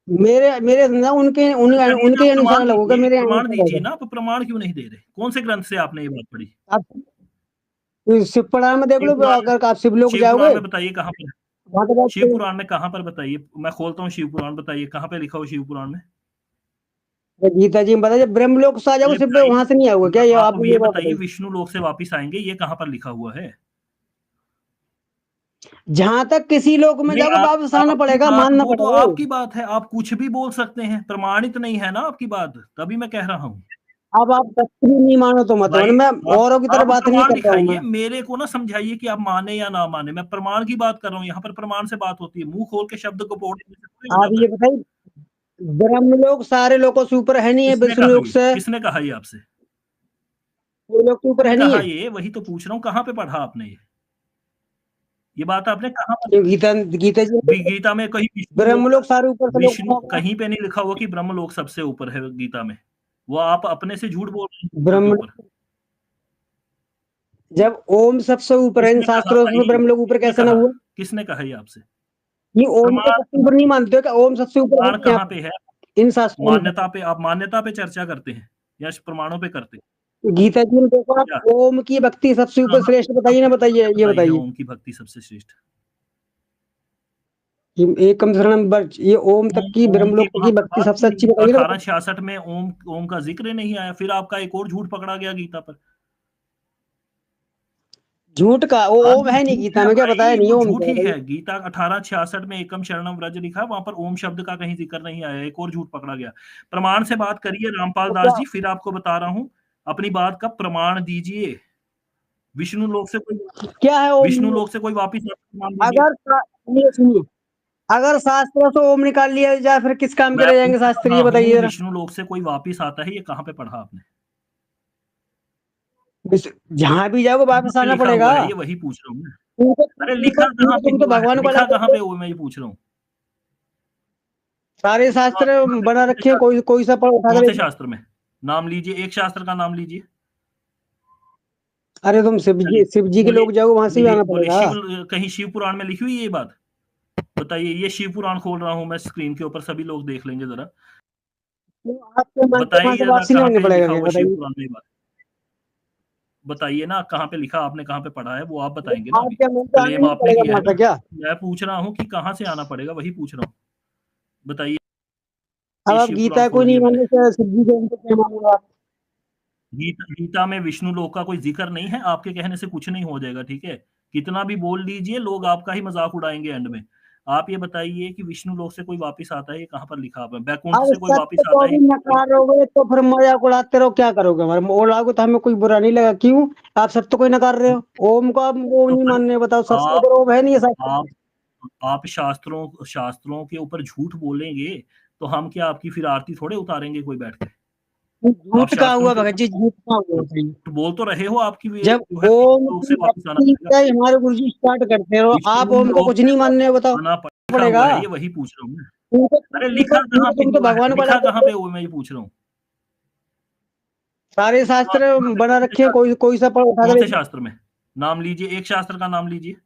मेरे मेरे ना उनके उनके अनुसार अलग होगा, मेरे प्रमाण अनुसार दीजिए होगा। ना, आप प्रमाण क्यों नहीं दे रहे? कौन से ग्रंथ से आपने ये बात पढ़ी? आप शिव पुराण में देख लो, अगर आप शिवलोक शिव जाओगे पुराण में बताइए कहाँ पर, वहां तो शिव पुराण में कहाँ पर बताइए, मैं खोलता हूँ शिव पुराण, बताइए कहाँ पे लिखा हो शिव पुराण में। गीता जी में बताइए ब्रह्मलोक से आ जाओगे, सिर्फ वहां से नहीं आओगे क्या? ये आप आप ये बात बताइए बताइए। विष्णु लोक से वापिस आएंगे, ये कहाँ पर लिखा हुआ है? जहां तक किसी लोक में जाओगे वापस आना पड़ेगा, मानना वो तो पड़ेगा। आपकी बात है, आप कुछ भी बोल सकते हैं, प्रमाणित नहीं है ना आपकी बात, तभी मैं कह रहा हूँ। अब आप तत्व नहीं मानो तो मत, भाई मैं औरों की तरह आप बात नहीं प्रमाण करता हूँ दिखाइए, मैं। मेरे को ना समझाइए कि आप माने या ना माने, मैं प्रमाण की बात कर रहा हूँ, यहाँ पर प्रमाण से बात होती है, मुंह खोल के शब्द को बोल हो आप जाता ये है। बताइए, ब्रह्मलोक सारे लोगों से ऊपर है नहीं है? विष्णुलोक से किसने कहा ये आपसे? लोक के ऊपर है नहीं कहा है? ये, वही तो पूछ रहा हूँ, कहाँ पे पढ़ा आपने ये बात आपने कहाँ पर? क्यों गीता गीता जी में गीता में कहीं ब्रह्मलोक सारे ऊपर से लोग विष्णु कहीं पे नहीं लिखा हुआ कि ब्रह्मलोक सबसे ऊपर है गीता में, वो आप अपने से झूठ बोल रहे हैं के ब्रह्म ऊपर। जब ओम सबसे ऊपर है इन किसने कहा शास्त्रों में, भाई? ब्रह्मलोक ऊपर कैसे ना हुआ? किसने कहा ये आपसे? ये ओम को सबसे ऊपर नहीं मानते हो क्या? ओम सबसे ऊपर है प्रमाण नहीं कहाँ पे है? इन शास्त्रों में? मान्यता पे, आप मान्यता पे चर्चा करते हैं या प्रमाणों पे करते हैं? गीता जी में देखो आप, क्या? ओम की भक्ति सबसे ऊपर श्रेष्ठ बताइए ना, बताइए, ये बताइए। ओम की भक्ति सबसे श्रेष्ठ, एकम शरणम वर्ज, ये ओम तक की ब्रह्मलोक तक की भक्ति सबसे अच्छी बताइए ना। 1866 में ओम का जिक्र नहीं आया, फिर आपका एक और झूठ पकड़ा गया गीता पर। झूठ का वो ओम है नहीं गीता में, क्या बताया नहीं? ओम झूठ ही क्या है, गीता 1866 में एकम शरणम व्रज लिखा है, वहां पर ओम शब्द का कहीं जिक्र नहीं आया, एक और झूठ पकड़ा गया। प्रमाण से बात करिए रामपाल दास जी, फिर आपको बता रहा हूँ, अपनी बात का प्रमाण दीजिए। विष्णु लोक से कोई, क्या है ओम? विष्णु लोक से कोई वापिस अगर सुनिए, अगर शास्त्रों से ओम निकाल लिया जाए फिर किस काम के रह जाएंगे शास्त्र, ये बताइए जरा। विष्णु लोक से कोई वापिस आता है, ये कहाँ पे पढ़ा आपने? जहां भी जाओगे वापस आना पड़ेगा। ये वही पूछ रहा हूँ मैं। अरे लिखा कहाँ पे, तुम तो भगवान को लिखा कहाँ पे वो मैं ये पूछ रहा हूँ। सारे शास्त्र बना रखे हैं, कोई सा पढ़ उठा कौन से कर। शास्त्र में नाम लीजिए, एक शास्त्र का नाम लीजिए। अरे तुम शिव जी के लोग जाओ, वहां से भी आना पड़ेगा। कहीं शिव पुराण में लिखी हुई ये बात बताइए, ये शिव पुराण खोल रहा हूँ मैं स्क्रीन के ऊपर, सभी लोग देख लेंगे जरा, बताइए वापसी नहीं आने पड़ेगा क्या? शिव बताइए पुराण में बात बताइए ना, कहाँ पे लिखा, आपने कहाँ पे पढ़ा है, वो आप बताएंगे ना। अभी क्या क्लेम आपने किया है ना, क्या? मैं पूछ रहा हूँ कि कहाँ से आना पड़ेगा, वही पूछ रहा हूँ, बताइए। अब आप गीता को नहीं मानने से शिव जी को क्या मानोगे आप? गीता में विष्णु लोक का कोई जिक्र नहीं है, आपके कहने से कुछ नहीं हो जाएगा, ठीक है? कितना भी बोल लीजिए, लोग आपका ही मजाक उड़ाएंगे एंड में। आप ये बताइए कि विष्णु लोक से कोई वापिस आता है, ये कहाँ पर लिखा हुआ है? बैकुंठ से कोई वापिस आता है? नकार रहोगे तो फिर मजाक उड़ाते रहो, क्या करोगे? हमारे उड़ाओगे तो हमें कोई बुरा नहीं लगा, क्यों? आप सब तो कोई नकार रहे हो, ओम को आप वो नहीं मान रहे, बताओ सबसे ऊपर ओम है नहीं है? आप शास्त्रों के ऊपर झूठ बोलेंगे तो हम क्या आपकी फिर आरती थोड़े उतारेंगे कोई बैठ के? झूठ का हुआ भगत जी, झूठ का हुआ। बोल तो रहे हो आपकी जब ओम से हमारे गुरु जी स्टार्ट करते हो, आप ओम को कुछ नहीं मान रहे हो, बताओ पड़ेगा। ये वही पूछ रहा हूँ मैं। अरे लिखा कहाँ पे, तो भगवान को लिखा कहाँ पे वो मैं ये पूछ रहा हूँ। सारे शास्त्र बना रखे हैं, कोई सा पढ़ उठा कौन से कर। शास्त्र में नाम लीजिए, एक शास्त्र का नाम लीजिए।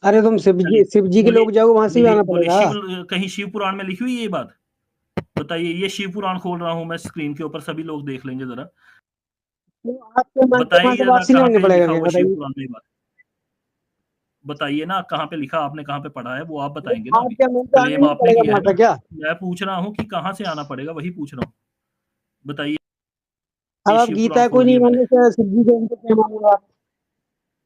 अरे तुम शिव जी के लोग जाओ, वहां से भी आना पड़ेगा। कहीं शिव पुराण में लिखी हुई ये बात बताइए, ये शिव पुराण खोल रहा हूँ मैं स्क्रीन के ऊपर, सभी लोग देख लेंगे जरा, बताइए वापसी नहीं आने पड़ेगा क्या? शिव पुराण में बात बताइए ना, कहाँ पे लिखा, आपने कहाँ पे पढ़ा है, वो आप बताएंगे ना। क्लेम आपने किया है ना, मैं पूछ रहा हूँ कि कहाँ से आना पड़ेगा, वही पूछ रहा हूँ, बताइए। अब आप गीता को नहीं मानने से शिव जी को क्या मानोगे आप?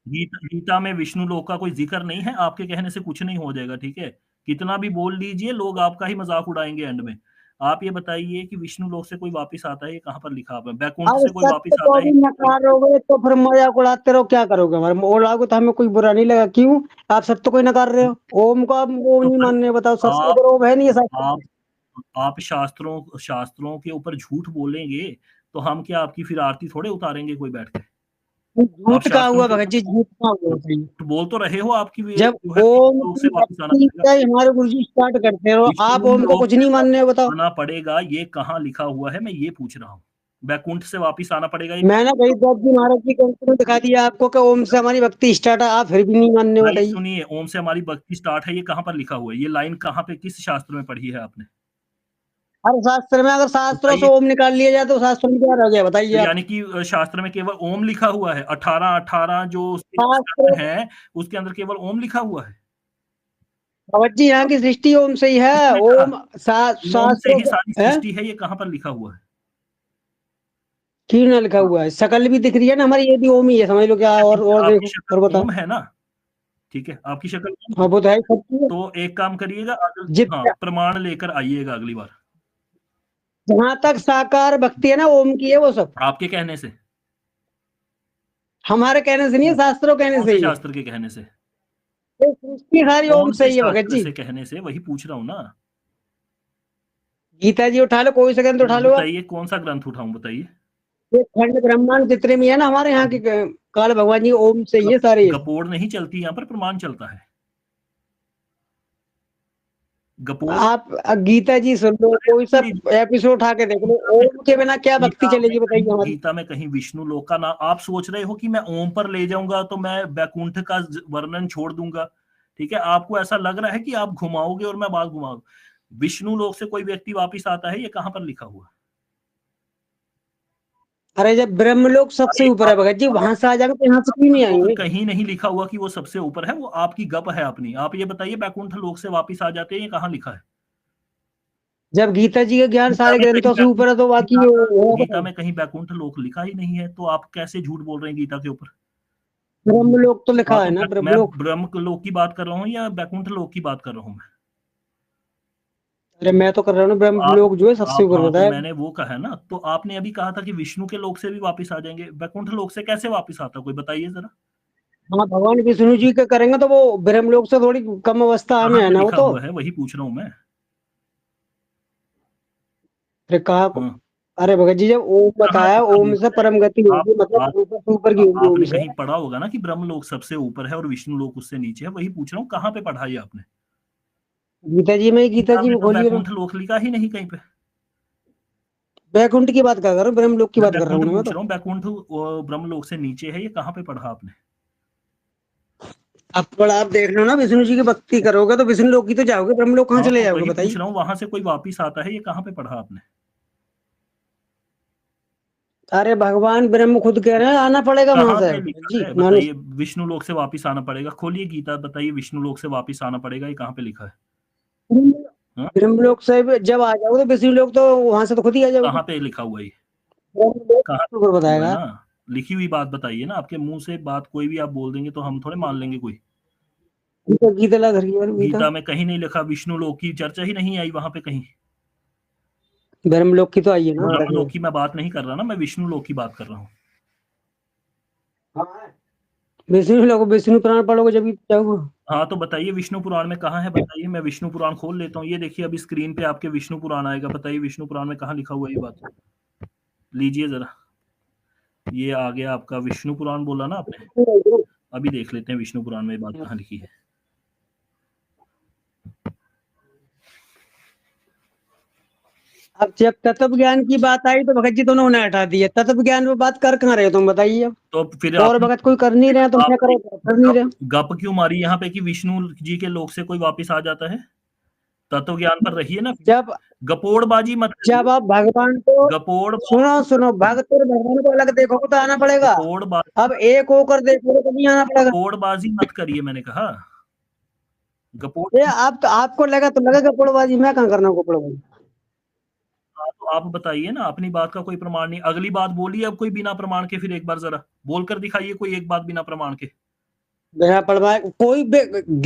गीता में विष्णु लोक का कोई जिक्र नहीं है, आपके कहने से कुछ नहीं हो जाएगा, ठीक है? कितना भी बोल लीजिए, लोग आपका ही मजाक उड़ाएंगे एंड में। आप ये बताइए कि विष्णु लोक से कोई वापिस आता है, ये कहाँ पर लिखा हुआ है? बैकुंठ से कोई वापिस आता है? नकार रहोगे तो फिर मजाक उड़ाते रहो, क्या करोगे? हमारे उड़ाओगे तो हमें कोई बुरा नहीं लगा, क्यों? आप सब तो कोई नकार रहे हो, ओम को आप वो नहीं मान रहे, बताओ सबसे ऊपर ओम है नहीं है? आप शास्त्रों के ऊपर झूठ बोलेंगे तो हम क्या आपकी फिर आरती थोड़े उतारेंगे कोई बैठ के? झूठ का हुआ भगत जी, झूठ का हुआ। बोल तो रहे हो आपकी जब ओम से हमारे गुरु जी स्टार्ट करते हो, आप ओम को कुछ नहीं मान रहे, बताओ आना पड़ेगा, ये कहाँ लिखा हुआ है, मैं ये पूछ रहा हूँ। बैकुंठ से वापिस आना पड़ेगा। मैंने भाई दत्त जी महाराज की ग्रंथ में दिखा दिया आपको कि ओम से हमारी भक्ति स्टार्ट है, आप फिर भी नहीं मानने, भाई बताइए। सुनिए, ओम से हमारी भक्ति स्टार्ट है, ये कहाँ पर लिखा हुआ है? ये लाइन कहाँ पे, किस शास्त्र में पढ़ी है आपने? हर शास्त्र में, अगर शास्त्रों से बताइए। ओम निकाल लिया जाए तो शास्त्र में क्या रह गया, बताइए तो आप। यानी कि शास्त्र में केवल ओम लिखा हुआ है, 18 जो उसके शास्त्र है, उसके अंदर केवल ओम लिखा हुआ है। भगवत जी, यहाँ की सृष्टि ओम से ही है। किसने कहा? ओम ओम से शास्त्रों ही सारी है, सृष्टि है, ये कहाँ पर लिखा हुआ है? क्यों ना लिखा हुआ है? शकल भी दिख रही है ना हमारी, ये भी ओम ही है, समझ लो क्या। और आपकी देखो और शक्ल बताओ। ओम है ना, ठीक है, आपकी शक्ल ओम हाँ है। वो तो है सच्ची है। तो एक काम करिएगा, हाँ, जितना प्रमाण लेकर आइएगा अगली बार। जहां तक साकार भक्ति है ना, ओम की है वो सब। आपके कहने से? हमारे कहने से नहीं है, शास्त्रों कहने कौन से से ही है। शास्त्र के कहने से? ये सृष्टि सारी ओम कौन से से ही है भगत शास्त्र जी। से कहने से? वही पूछ रहा हूँ ना। गीता जी उठा लो, कोई सा ग्रंथ उठा लो आप। बताइए कौन सा ग्रंथ उठाऊं, बताइए। ये खंड ब्रह्मांड जितने भी है ना हमारे यहाँ के, काल भगवान जी ओम से ही है सारे। गपोड़ नहीं चलती यहाँ पर, प्रमाण चलता है। गपोड़ आप गीता जी सुन लो, कोई सा एपिसोड उठा के देख लो, ओम के बिना क्या भक्ति चलेगी, बताइए हमारी। गीता में कहीं विष्णु लोक का नाम आप सोच रहे हो कि मैं ओम पर ले जाऊंगा तो मैं बैकुंठ का वर्णन छोड़ दूंगा, ठीक है? आपको ऐसा लग रहा है कि आप घुमाओगे और मैं बात घुमाऊंगा। विष्णु लोक से कोई व्यक्ति वापिस आता है, ये कहाँ पर लिखा हुआ? अरे जब ब्रह्मलोक सबसे ऊपर है भगत जी, वहां से आ जाएंगे तो यहाँ से क्यों नहीं आएंगे? कहीं नहीं लिखा हुआ कि वो सबसे ऊपर है, वो आपकी गप है अपनी। आप ये बताइए, बैकुंठ लोक से वापिस आ जाते हैं, ये कहाँ लिखा है? जब गीता जी का ज्ञान सारे ग्रंथों से ऊपर है तो बाकी गीता में कहीं बैकुंठ लोक लिखा ही नहीं है, तो आप कैसे झूठ बोल रहे हैं गीता के ऊपर? ब्रह्मलोक तो लिखा हाँ, है ना, मैं ब्रह्मलोक। ब्रह्म लोक की बात कर रहा हूँ या बैकुंठ लोक की बात कर रहा हूँ मैं? अरे मैं तो कर रहा हूँ, ब्रह्मलोक जो है सबसे ऊपर हाँ, तो बताया। मैंने वो कहा ना, तो आपने अभी कहा था कि विष्णु के लोक से भी वापिस आ जाएंगे, बैकुंठ लोक से कैसे वापिस आता, कोई बताइए जरा। हाँ भगवान विष्णु जी का करेंगे तो वो ब्रह्मलोक से थोड़ी कम अवस्था में कहाँ है पे ना वो लिखा तो। हुआ है, वही पूछ रहा हूँ मैं। अरे कहा, हाँ, अरे भगत जी जब ओम कहाँ बताया, लिखा ओम हुआ से है? परम गति आप होगी, मतलब आप ऊपर से ऊपर की होगी ओम आपने से। कहीं पढ़ा होगा ना कि ब्रह्म लोक सबसे ऊपर है और विष्णु लोक उससे नीचे है, वही पूछ रहा हूँ, कहाँ पे पढ़ा ये आपने? गीता जी में, गीता गीता जी में में तो खोलिए ना। बैकुंठ लोक लिखा ही नहीं कहीं पे। बैकुंठ की बात कर रहा हूँ, ब्रह्मलोक की मैं बात कर रहा बैकुंठ हूँ ना मैं पूछ तो। रहा हूँ, बैकुंठ ब्रह्म लोक से नीचे है, ये कहाँ पे पढ़ा आपने? अब थोड़ा आप देख लो ना, विष्णु जी की भक्ति करोगे तो विष्णु लोक की तो जाओगे, ब्रह्मलोक कहाँ हाँ, चले तो जाओगे, वही पूछ बताइए। रहा हूँ, वहां से कोई वापिस आता है, ये कहाँ पे पढ़ा आपने? अरे भगवान ब्रह्म खुद कह रहे हैं आना पड़ेगा वहां कहाँ से पे लिखा जी, है मानो। बताइए? विष्णु लोक से वापिस आना पड़ेगा, खोलिए गीता, बताइए विष्णु लोक से वापिस आना पड़ेगा, ये कहाँ पे लिखा है? हाँ? ब्रह्मलोक से जब आ जाओगे तो विष्णु लोक तो वहां से तो खुद ही आ जाओगे। कहाँ पे लिखा हुआ है ये? ब्रह्मलोक कहाँ ऊपर लिखा हुआ है बताएगा। ना? लिखी हुई बात बताइए ना, आपके मुंह से बात कोई भी आप बोल देंगे तो हम थोड़े मान लेंगे कोई। गीता गीता ला घर की गीता। गीता में कहीं नहीं लिखा, विष्णु लोक की चर्चा ही नहीं आई वहां पे कहीं। ब्रह्मलोक की तो आई है ना ब्रह्म तक। लोक की मैं बात नहीं कर रहा ना, मैं विष्णु लोक की बात कर रहा हूँ। विष्णु लोक, विष्णु पुराण पढ़ोगे जब जाओगे। हाँ, तो बताइए विष्णु पुराण में कहाँ है, बताइए, मैं विष्णु पुराण खोल लेता हूँ। ये देखिए अभी स्क्रीन पे आपके विष्णु पुराण आएगा, बताइए विष्णु पुराण में कहाँ लिखा हुआ है ये बात, लीजिए जरा। ये आ गया आपका विष्णु पुराण, बोला ना आपने, अभी देख लेते हैं विष्णु पुराण में ये बात कहाँ लिखी है। अब जब तत्व ज्ञान की बात आई तो भगत जी दोनों ने हटा दिया, तत्व ज्ञान में बात कर कहाँ रहे हो तुम, बताइए अब। तो फिर और भगत कोई कर नहीं रहे, तुम क्या करो, कर नहीं रहे। गप क्यों मारी यहाँ पे कि विष्णु जी के लोक से कोई वापिस आ जाता है? तत्व ज्ञान पर रहिए ना, जब गपोड़बाजी मत जब करिए। आप भगवान को गपोड़ सुनो सुनो, भक्त और भगवान को अलग देखोगे तो आना पड़ेगा। अब एक होकर देखोगे तो नहीं आना पड़ेगा। गपोड़बाजी मत करिए, मैंने कहा गपोड़। ये आप तो, आपको लगा तो लगा कपड़बाजी, मैं कहाँ करना कपड़बाजी। हाँ, तो आप बताइए ना, अपनी बात का कोई प्रमाण नहीं, अगली बात बोलिए अब कोई बिना प्रमाण के, फिर एक बार जरा बोलकर दिखाइए कोई एक बात बिना प्रमाण के। बिना प्रमाण कोई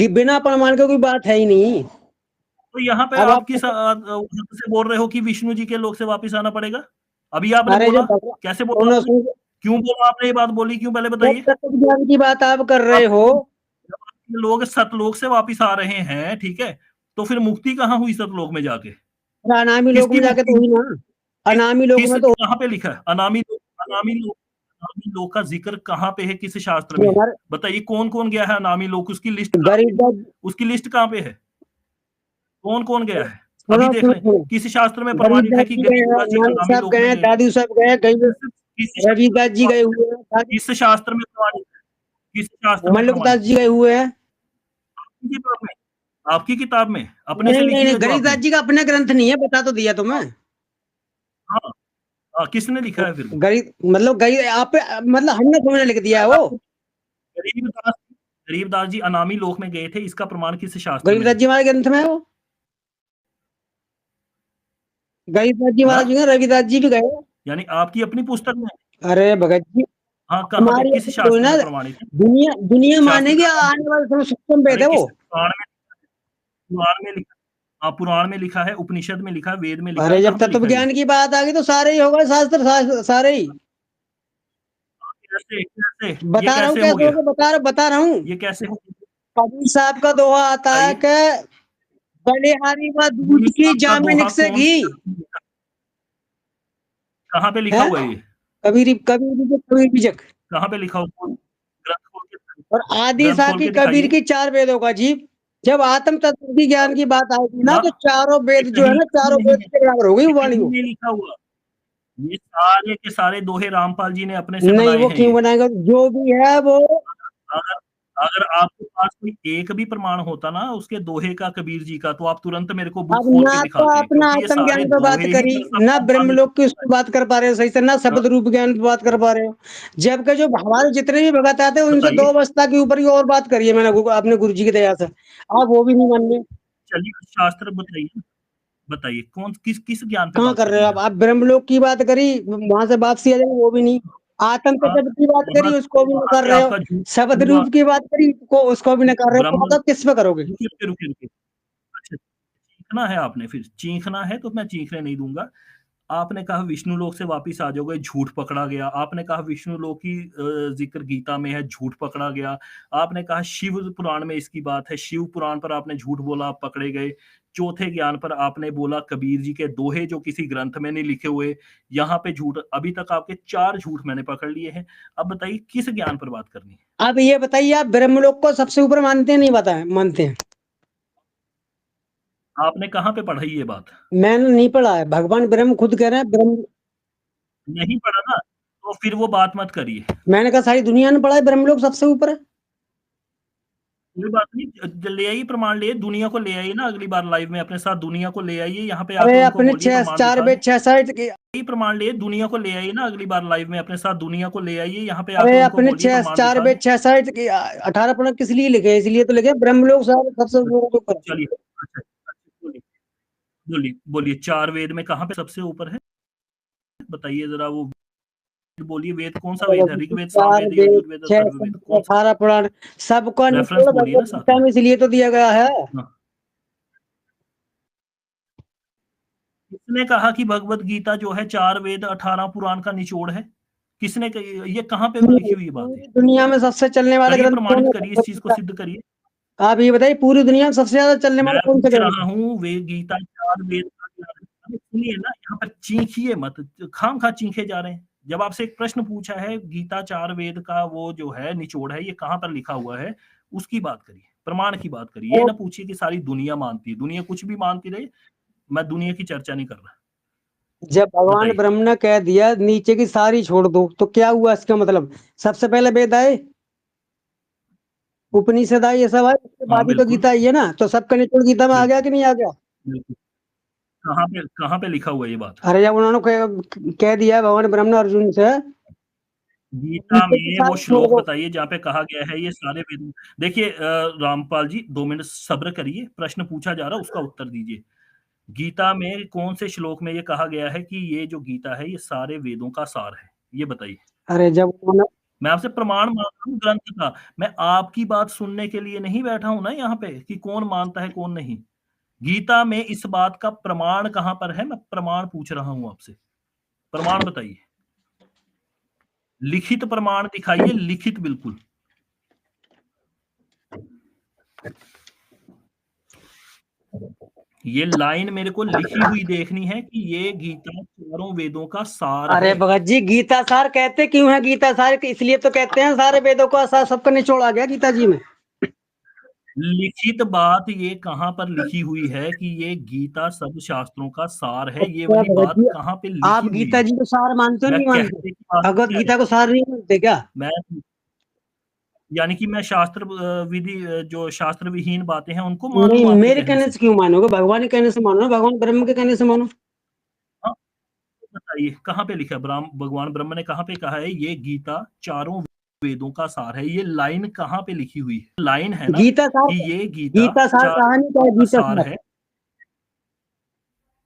बिना प्रमाण के कोई बात है ही नहीं। तो यहाँ पे अब आप आप, किस हद से बोल रहे हो कि विष्णु जी के लोक से वापिस आना पड़ेगा? अभी आपने अरे बोला, जब भगवान, कैसे बोला आपने? सुनो, क्यों बोला आपने ये बात, बोली क्यों, पहले बताइए। जब तत्व ज्ञान की बात आप कर रहे हो, जब आपके लोग सतलोक से वापिस आ रहे हैं, ठीक है, तो फिर मुक्ति कहाँ हुई सतलोक में जाके? अनामी लोक किसकी में जाके मुक्ति तो हुई हुई? ना। अनामी लोक किस में तो कहाँ पे लिखा है अनामी लोक? अनामी लोक का जिक्र कहाँ पे है, किस शास्त्र में है? हमारे बताइए कौन कौन गया है अनामी लोक, उसकी लिस्ट कहाँ पे है? गरीब, उसकी लिस्ट कहाँ पे है? कौन कौन गया है? अभी सुनो देख सुनो लें सुनो, किस शास्त्र में रविदास प्रमाणित है कि जी गए हैं, गरीबदास जी नानक अनामी साहब लोक गए में हैं, गए? दादू साहब गए हैं, कहीं किस रविदास जी गए हुए हैं, किस शास्त्र में प्रमाणित है? किस शास्त्र में मल्लिकदास प्रमाणित जी गए हुए हैं। है? किताब में, आपकी किताब में अपने से नहीं नहीं लिखी नहीं, है जो गरीबदास आपने? जी का अपना ग्रंथ नहीं है, बता तो दिया तुम्हें। हाँ, किसने लिखा है फिर वो? गरीब मतलब गरीब आप, मतलब हमने थोड़ा लिख दिया है वो। गरीबदास गरीबदास जी अनामी लोक में गए थे, इसका प्रमाण किस शास्त्र में गरीबदास है? जी हमारे ग्रंथ में है वो। गरीबदास जी हाँ, महाराज जी हैं, रविदास जी भी गए। यानी आपकी अपनी पुस्तक में? अरे भगत जी, हाँ, कहाँ पे, हमारी किस अपनी कोई शास्त्र ना, में प्रमाणित है? दुनिया दुनिया शास्त्र मानेगी, का नाम आने वाले समय सत्यम वेद अरे है वो। किस पुराण में लिखा, हाँ, पुराण में लिखा है, उपनिषद में लिखा है, वेद में लिखा है, अरे जब कहाँ पे तत्व लिखा है ये? ज्ञान की बात आ गई तो सारे ही होगा, शास्त्र सारे ही। कैसे कैसे ये बता रहा हूँ कैसे हो कैसे गया? होगा, बता रहा हूँ। ये कैसे हो गया? कबीर साहब का दोहा आता है बताइए। कि बलिहारी व दूध कबीर की साहब का जामिन दोहा से कौन घी से ग्रंथ में लिखा? कहाँ पे लिखा है। हुआ है ये? कबीर बीजक कहाँ पे लिखा हुआ? और आदि ग्रंथ खोल साखी के कबीर दिखाइए। की 4 वेदों का जीव। जब आत्म तत्व की ज्ञान की बात आएगी ना, हाँ, तो चारों ये वेद जो है कहीं ना, कहीं चारों नहीं वेद है, के बराबर हो गई ये वो वाणी कहीं वो। नहीं लिखा हुआ। ये सारे के सारे दोहे रामपाल जी ने अपने से नहीं, बनाए वो हैं क्यों ये। बनाएगा, जो भी है वो। अगर अगर आपके पास कोई एक भी प्रमाण होता ना उसके दोहे का, कबीर जी का, तो आप तुरंत मेरे को बुक अब खोल ना के तो दिखाते, अपना क्योंकि ये आत्म सारे ज्ञान पे बात दोहे ही करी, दरअसल ना रामपाल ब्रह्मलोक की जी उसकी बात कर पा रहे हो सही से, ना ने। शब्द रूप ज्ञान पे बात कर पा रहे हो। जबकि जो हमारे जितने भी भगत आते हैं उनसे दो बताइए। अवस्था के ऊपर ही और बात करी है मैंने, अपने गुरु जी की दया से। आप वो भी नहीं मान रहे। चलिए शास्त्र बताइए, बताइए कौन किस किस ज्ञान पे कहाँ बात कर रहे करनी हो है आप आपको? ब्रह्मलोक की बात करी, वहां से बात किया जाए वो भी नहीं। आत्म हाँ, तत्व की बात वहां करी, उसको भी न वहां कर पे रहे हो। आपका झूठ शब्द हुआ। रूप की बात करी को, उसको भी न कर रहे हो, तो ब्रह्म मतलब किस पे करोगे। रुकिए रुकिए रुकिए रुकिए। अच्छा, चीखना है आपने, फिर चीखना है तो मैं चीखने नहीं दूंगा। आपने कहा विष्णु लोक से वापिस आ जाओगे, झूठ पकड़ा गया। आपने कहा विष्णु लोक की जिक्र गीता में है, झूठ पकड़ा गया। आपने कहा शिव पुराण में इसकी बात है, शिव पुराण पर आपने झूठ बोला, आप पकड़े गए। चौथे ज्ञान पर आपने बोला कबीर जी के दोहे जो किसी ग्रंथ में नहीं लिखे हुए, यहाँ पे झूठ। अभी तक आपके 4 झूठ मैंने पकड़ लिए हैं। अब बताइए किस ज्ञान पर बात करनी है? अब ये बताइए, आप ब्रह्मलोक को सबसे ऊपर मानते हैं नहीं, बताए मानते हैं। आपने कहाँ पे पढ़ी ये बात? मैंने नहीं पढ़ा है, भगवान ब्रह्म खुद कह रहे हैं ब्रह्म। नहीं पढ़ा ना, तो फिर वो बात मत करिए। मैंने कहा सारी दुनिया ने पढ़ा है ब्रह्मलोक सबसे ऊपर है। कोई बात नहीं, ले आइए प्रमाण, ले दुनिया को ले आइए ना, अगली बार लाइव में अपने साथ दुनिया को ले आइए, यहाँ पे आके अरे उनको अपने बोलिए प्रमाण चार दिखा बेद दें। 6 साइड की। यही प्रमाण ले दुनिया को ले आइए ना, अगली बार लाइव में अपने साथ दुनिया को ले आइए, यहाँ पे आके अरे उनको अपने बोलिए प्रमाण चार दिखा दें। बेद 6 साइड की 18 पन्ना किस लिए लिखे, इसलिए तो लिखे ब्रह्मलोक सबसे ऊपर है। चलिए, अच्छा अच्छा, बोलिए बोलिए बोलिए, 4 वेद में कहाँ पे सबसे ऊपर है? बताइए जरा वो बोलिए, वेद कौन सा वेद है? ऋग्वेद, चार सामवेद, वेद यजुर्वेद, 6 अथर्ववेद, साइड कौन सा? 18 पुराण, सबका रेफरेंस निचोड़ बोलिए ना भगवत साथ गीता में। में इसलिए तो दिया गया है। हाँ। किसने कहा कि भगवत गीता जो है 4 वेद 18 पुराण का निचोड़ है? किसने ये कहाँ पे लिखी हुई बात है? पूरी दुनिया में सबसे चलने वाले करिए, ग्रंथ कौन प्रमाणित है, करिए, इस भगवत चीज को गीता। सिद्ध करिए। आप ये बताइए, पूरी दुनिया में सबसे ज्यादा चलने वाला मैं कौन सा पूछ ग्रंथ रहा है। हूँ वे गीता 4 वेद का अरे सुनिए ना, यहाँ पर चीखिए मत, खामखा चीखे जा रहे हैं। जब आपसे एक प्रश्न पूछा है गीता 4 वेद का वो जो है निचोड़ है, ये कहाँ पर लिखा हुआ है, उसकी बात करिए, प्रमाण की बात करिए। ये और ना पूछिए कि सारी दुनिया मानती है, दुनिया कुछ भी मानती रहे, मैं दुनिया की चर्चा नहीं कर रहा। जब भगवान बताइए। ब्रह्म ने कह दिया नीचे की सारी छोड़ दो, तो क्या हुआ इसका मतलब। सबसे पहले वेद आए, उपनिषद आई, ये सब आए, उसके हाँ बाद ही तो बिल्कुल, गीता आई है ना, तो सबका निचोड़ गीता में आ गया बिल्कुल, कि नहीं आ गया। बिल्कुल। कहाँ पे लिखा हुआ है ये बात? अरे जब उन्होंने कह दिया भगवान ब्रह्म ने अर्जुन से, गीता नीचे की में वो सारी छोड़ श्लोक दो। बताइए जहाँ पे कहा गया है ये सारे वेद। देखिए रामपाल जी 2 मिनट सब्र करिए, प्रश्न पूछा जा रहा है उसका उत्तर दीजिए। गीता में कौन से श्लोक में ये कहा गया है कि ये जो गीता है ये सारे वेदों का सार है? ये बताइए। अरे जब उन्होंने, मैं आपसे प्रमाण मांग रहा हूँ ग्रंथ का, मैं आपकी बात सुनने के लिए नहीं बैठा हूं ना यहाँ पे कि कौन मानता है कौन नहीं। गीता में इस बात का प्रमाण कहाँ पर है? मैं प्रमाण पूछ रहा हूं आपसे, प्रमाण बताइए, लिखित प्रमाण दिखाइए, लिखित बिल्कुल। ये लाइन मेरे को लिखी हुई देखनी है कि ये गीता चारों वेदों का सार अरे है। भगत जी गीता सार कहते क्यों है गीता सार, इसलिए तो कहते हैं सारे वेदों का सार, सबका निचोड़ आ गया गीता जी में। लिखित बात ये कहाँ पर लिखी हुई है कि ये गीता सब शास्त्रों का सार है? ये अच्छा वाली भगत बात जी, कहाँ पे आप लिखी हुई गीता है? जी को सार मानते हो मैं नहीं मानते? कहने की बात भगवत क्या है? गीता को सार नहीं मानते क्या? मैं यानी कि मैं शास्त्र विधि जो शास्त्र विहीन बातें हैं उनको मान नहीं, लूँ आपके मेरे कहने कहने से? से क्यों मानोगे? भगवान के कहने से मानो ना, भगवान ब्रह्म के कहने से मानो। हाँ, तो बताइए कहाँ पे लिखा है? भगवान ब्रह्म ने कहाँ पे कहा है ये गीता चारों वेदों का सार है? ये लाइन कहाँ पे लिखी हुई है? लाइन है ना गीता सार, कि ये गीता गीता सार चारों कहानी का वेदों है, का गीता सार सार। है।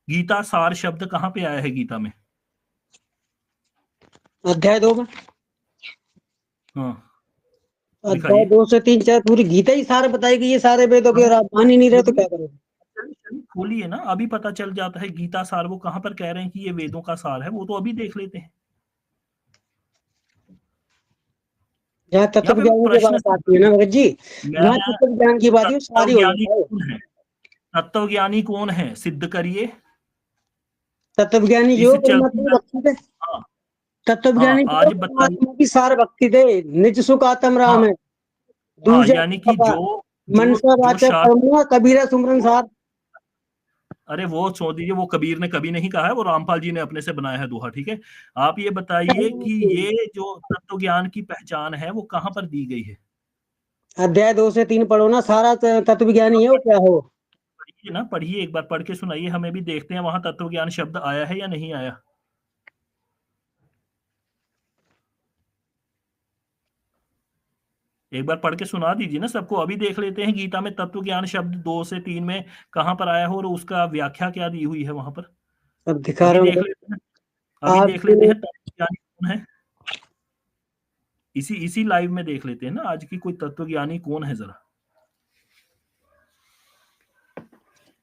गीता सार शब्द कहाँ पे आया है गीता में? अध्याय 2 में, हाँ, अध्याय दिखाइए। 2 से 3 4 पूरी गीता ही सार बताएगी ये सारे वेदों के, हाँ, और आप मान ही नहीं रहे तो खोलिए क्या करोगे? चलिए खोलिए ना, अभी पता चल जाता है गीता सार वो कहाँ पर कह रहे हैं कि ये वेदों का सार है, वो तो अभी देख लेते हैं। जहाँ यहाँ तत्व पे मैं ज्ञान की प्रश्न बात से आती है ना भगत जी, मैं जहाँ तत्व ज्ञान की बात है वो सारी हो तत्वज्ञानी जाता है। कौन है? तत्वज्ञानी कौन है? सिद्ध करिए। तत्व ज्ञानी जो इस चलते परमात्मा की मैं भक्ति थे, हाँ, तत्व हाँ, ज्ञानी जो आज बताइए। परमात्मा की सार भक्ति थे, निज सुख आत्म हाँ, राम है, हाँ, दूजा यानी कि बाबा, जो जो मनसा जो वाचा शास्त्र कर्मणा कबीरा सुमरन सार। अरे वो छोड़ दीजिए, वो कबीर ने कभी नहीं कहा है, वो रामपाल जी ने अपने से बनाया है दोहा, ठीक है? आप ये बताइए कि ये जो तत्व ज्ञान की पहचान है, वो कहाँ पर दी गई है? अध्याय 2 से 3 पढ़ो ना, सारा तत्व ज्ञानी है वो, क्या है वो? पढ़िए ना, पढ़िए, एक बार पढ़ के सुनाइए, हमें भी देखते हैं वहां तत्व ज्ञान शब्द आया है या नहीं आया। एक बार पढ़ के सुना दीजिए ना सबको, अभी देख लेते हैं गीता में तत्व ज्ञान शब्द 2 से 3 में कहाँ पर आया हो और उसका व्याख्या क्या दी हुई है वहां पर। अब दिखा अभी रहा देख हूँ लेते हैं, अभी देख लेते आपके। हैं तत्व ज्ञानी कौन है। इसी इसी लाइव में देख लेते हैं ना आज की कोई तत्व ज्ञानी कौन है जरा,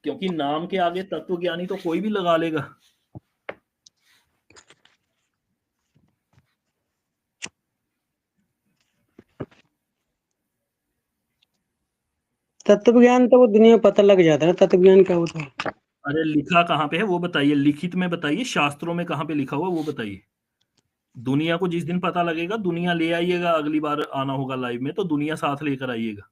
क्योंकि नाम के आगे तत्व ज्ञानी तो कोई भी लगा लेगा। तत्व ज्ञान तो वो दुनिया में पता लग जाता है, तत्व ज्ञान क्या होता है। अरे लिखा कहाँ पे है वो बताइए, लिखित में बताइए, शास्त्रों में कहाँ पे लिखा हुआ वो बताइए। दुनिया को जिस दिन पता लगेगा, दुनिया ले आइएगा, अगली बार आना होगा लाइव में तो दुनिया साथ लेकर आइएगा।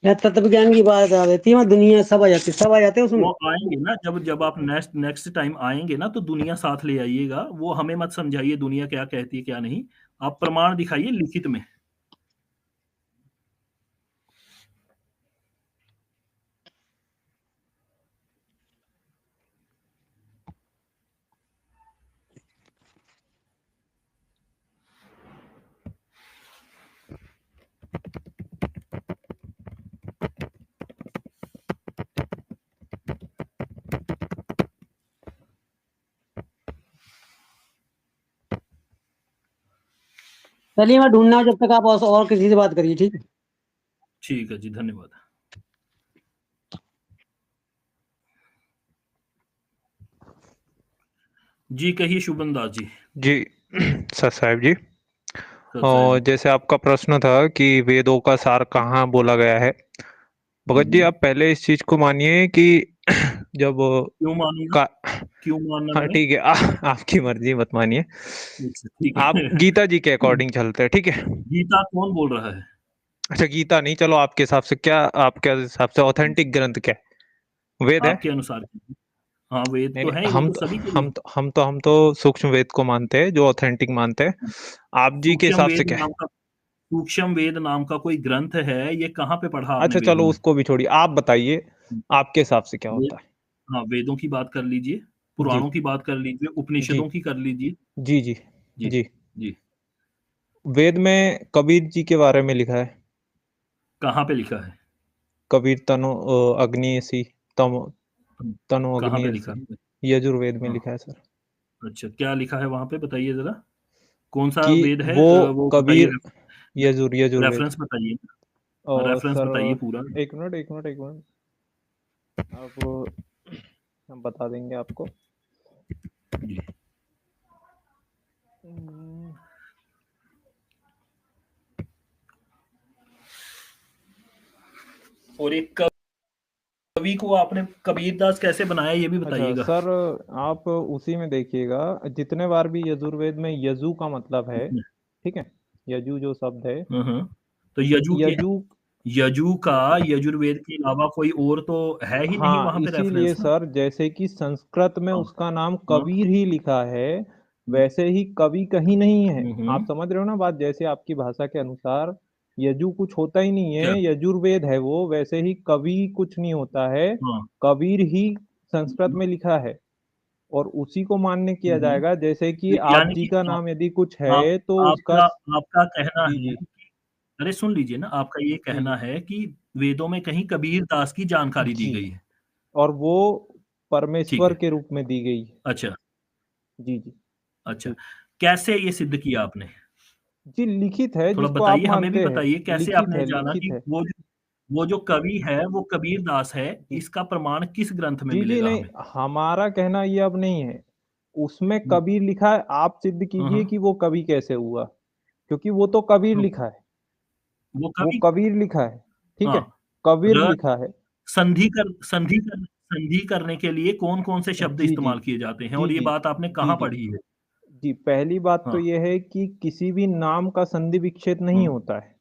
या तत्व ज्ञान की बात आ जाती है, वहाँ दुनिया सब आ जाती है, सब आ जाते हैं उसमें। वो आएंगे ना, जब जब आप नेक्स्ट नेक्स्ट टाइम आएंगे ना तो दुनिया साथ ले आइएगा, वो हमें मत समझाइए दुनिया क्या कहती है क्या नहीं, आप प्रमाण दिखाइए लिखित में। चलिए मैं ढूंढना हूँ, जब तक आप और किसी से बात करिए, ठीक है? ठीक है जी, धन्यवाद। जी कहिए शुभम दास जी। जी सर साहब जी, सर साहब और जी। जैसे आपका प्रश्न था कि वेदों का सार कहाँ बोला गया है, भगत जी आप पहले इस चीज को मानिए कि जब क्यों मानूंगा, का क्यों मानना हाँ मैंने? ठीक है, आपकी मर्जी, मत मानिए। अच्छा, ठीक आप है। गीता जी के अकॉर्डिंग चलते हैं, ठीक है? गीता कौन बोल रहा है? अच्छा गीता नहीं, चलो आपके हिसाब से क्या, आपके हिसाब से ऑथेंटिक ग्रंथ क्या है? वेद है? आपके अनुसार। हाँ वेद नहीं तो नहीं, है ही, वो हम तो तो सभी के हम लिए। तो हम तो हम तो सूक्ष्म वेद को मानते हैं, जो ऑथेंटिक मानते हैं। आप जी के सूक्ष्म हिसाब से वेद क्या है? नाम का सूक्ष्म वेद नाम का कोई ग्रंथ है, ये कहाँ पे पढ़ा आपने अच्छा वेदों चलो में? उसको भी छोड़िए, आप बताइए आपके हिसाब से क्या वे होता है। हाँ, वेदों की बात कर लीजिए, जी पुराणों की बात कर लीजिए, जी उपनिषदों की कर लीजिए। जी जी जी, जी। जी। वेद में कबीर जी के बारे में लिखा है। कहाँ पे लिखा है? कबीर तनु अग्नि सी, तम तनु कहाँ अग्नि पे लिखा सी, है? यजुर्वेद में हाँ, लिखा है सर। अच्छा क्या लिखा है वहाँ पे बताइए ज़रा? कौन-सा कि वेद है? वो वो बताइए, कबीर, यजुर्वेद। रेफ़रेंस बताइए। हाँ, और रेफ़रेंस सर बताइए पूरा। एक मिनट अब हम बता देंगे आपको। जी। और एक कवि को आपने कबीरदास कैसे बनाया ये भी अच्छा बताइएगा। सर, आप उसी में देखिएगा, जितने बार भी यजुर्वेद में यजु का मतलब है, उसमें। ठीक है, यजु जो शब्द है, हाँ, हाँ। तो यजु के यजु यजु का यजुर्वेद के अलावा कोई और तो है ही नहीं हाँ, वहां पे इसीलिए रेफरेंस ना। सर जैसे कि संस्कृत में हाँ उसका नाम हाँ कबीर ही लिखा है, वैसे ही कवि कहीं नहीं है। आप हम्म, समझ रहे हो ना बात? जैसे आपकी भाषा के अनुसार यजु कुछ होता ही नहीं क्या है, यजुर्वेद है वो, वैसे ही कवि कुछ नहीं होता है, हाँ कबीर ही संस्कृत हम्म, में लिखा है। और उसी को मान्य किया हम्म, जाएगा। जैसे कि आप यानी जी कि का नाम यदि कुछ आप है तो उसका आपका आपका कहना जी है जी कि अरे सुन लीजिए ना, आपका ये जी कहना जी है कि वेदों में कहीं कबीर दास की जानकारी दी जी गई है। और वो ठीक परमेश्वर है। के रूप में दी गई है। अच्छा जी जी अच्छा, जी कैसे ये सिद्ध किया आपने? जी लिखित है थोड़ा जिसको आप बताइए, हमें भी मानते हैं। बताइए कैसे लिखित आपने है, जाना लिखित कि है। वो जो कवि है वो कबीर दास है। जी इसका प्रमाण किस ग्रंथ में जी जी मिलेगा नहीं, हमें? हमारा कहना ये अब नहीं है। उसमें हम्म, कबीर लिखा है, आप सिद्ध कीजिए हाँ कि वो कवि कैसे हुआ, क्योंकि वो तो कबीर हाँ, लिखा है। वो वो कवि कबीर लिखा है, ठीक हाँ है, कबीर र लिखा है। संधि करने के लिए कौन कौन से शब्द जी जी इस्तेमाल किए जाते हैं, जी और ये जी बात आपने जी कहाँ जी पढ़ी है? जी पहली बात तो हाँ ये है कि किसी भी नाम का संधि विच्छेद नहीं हम्म, होता है।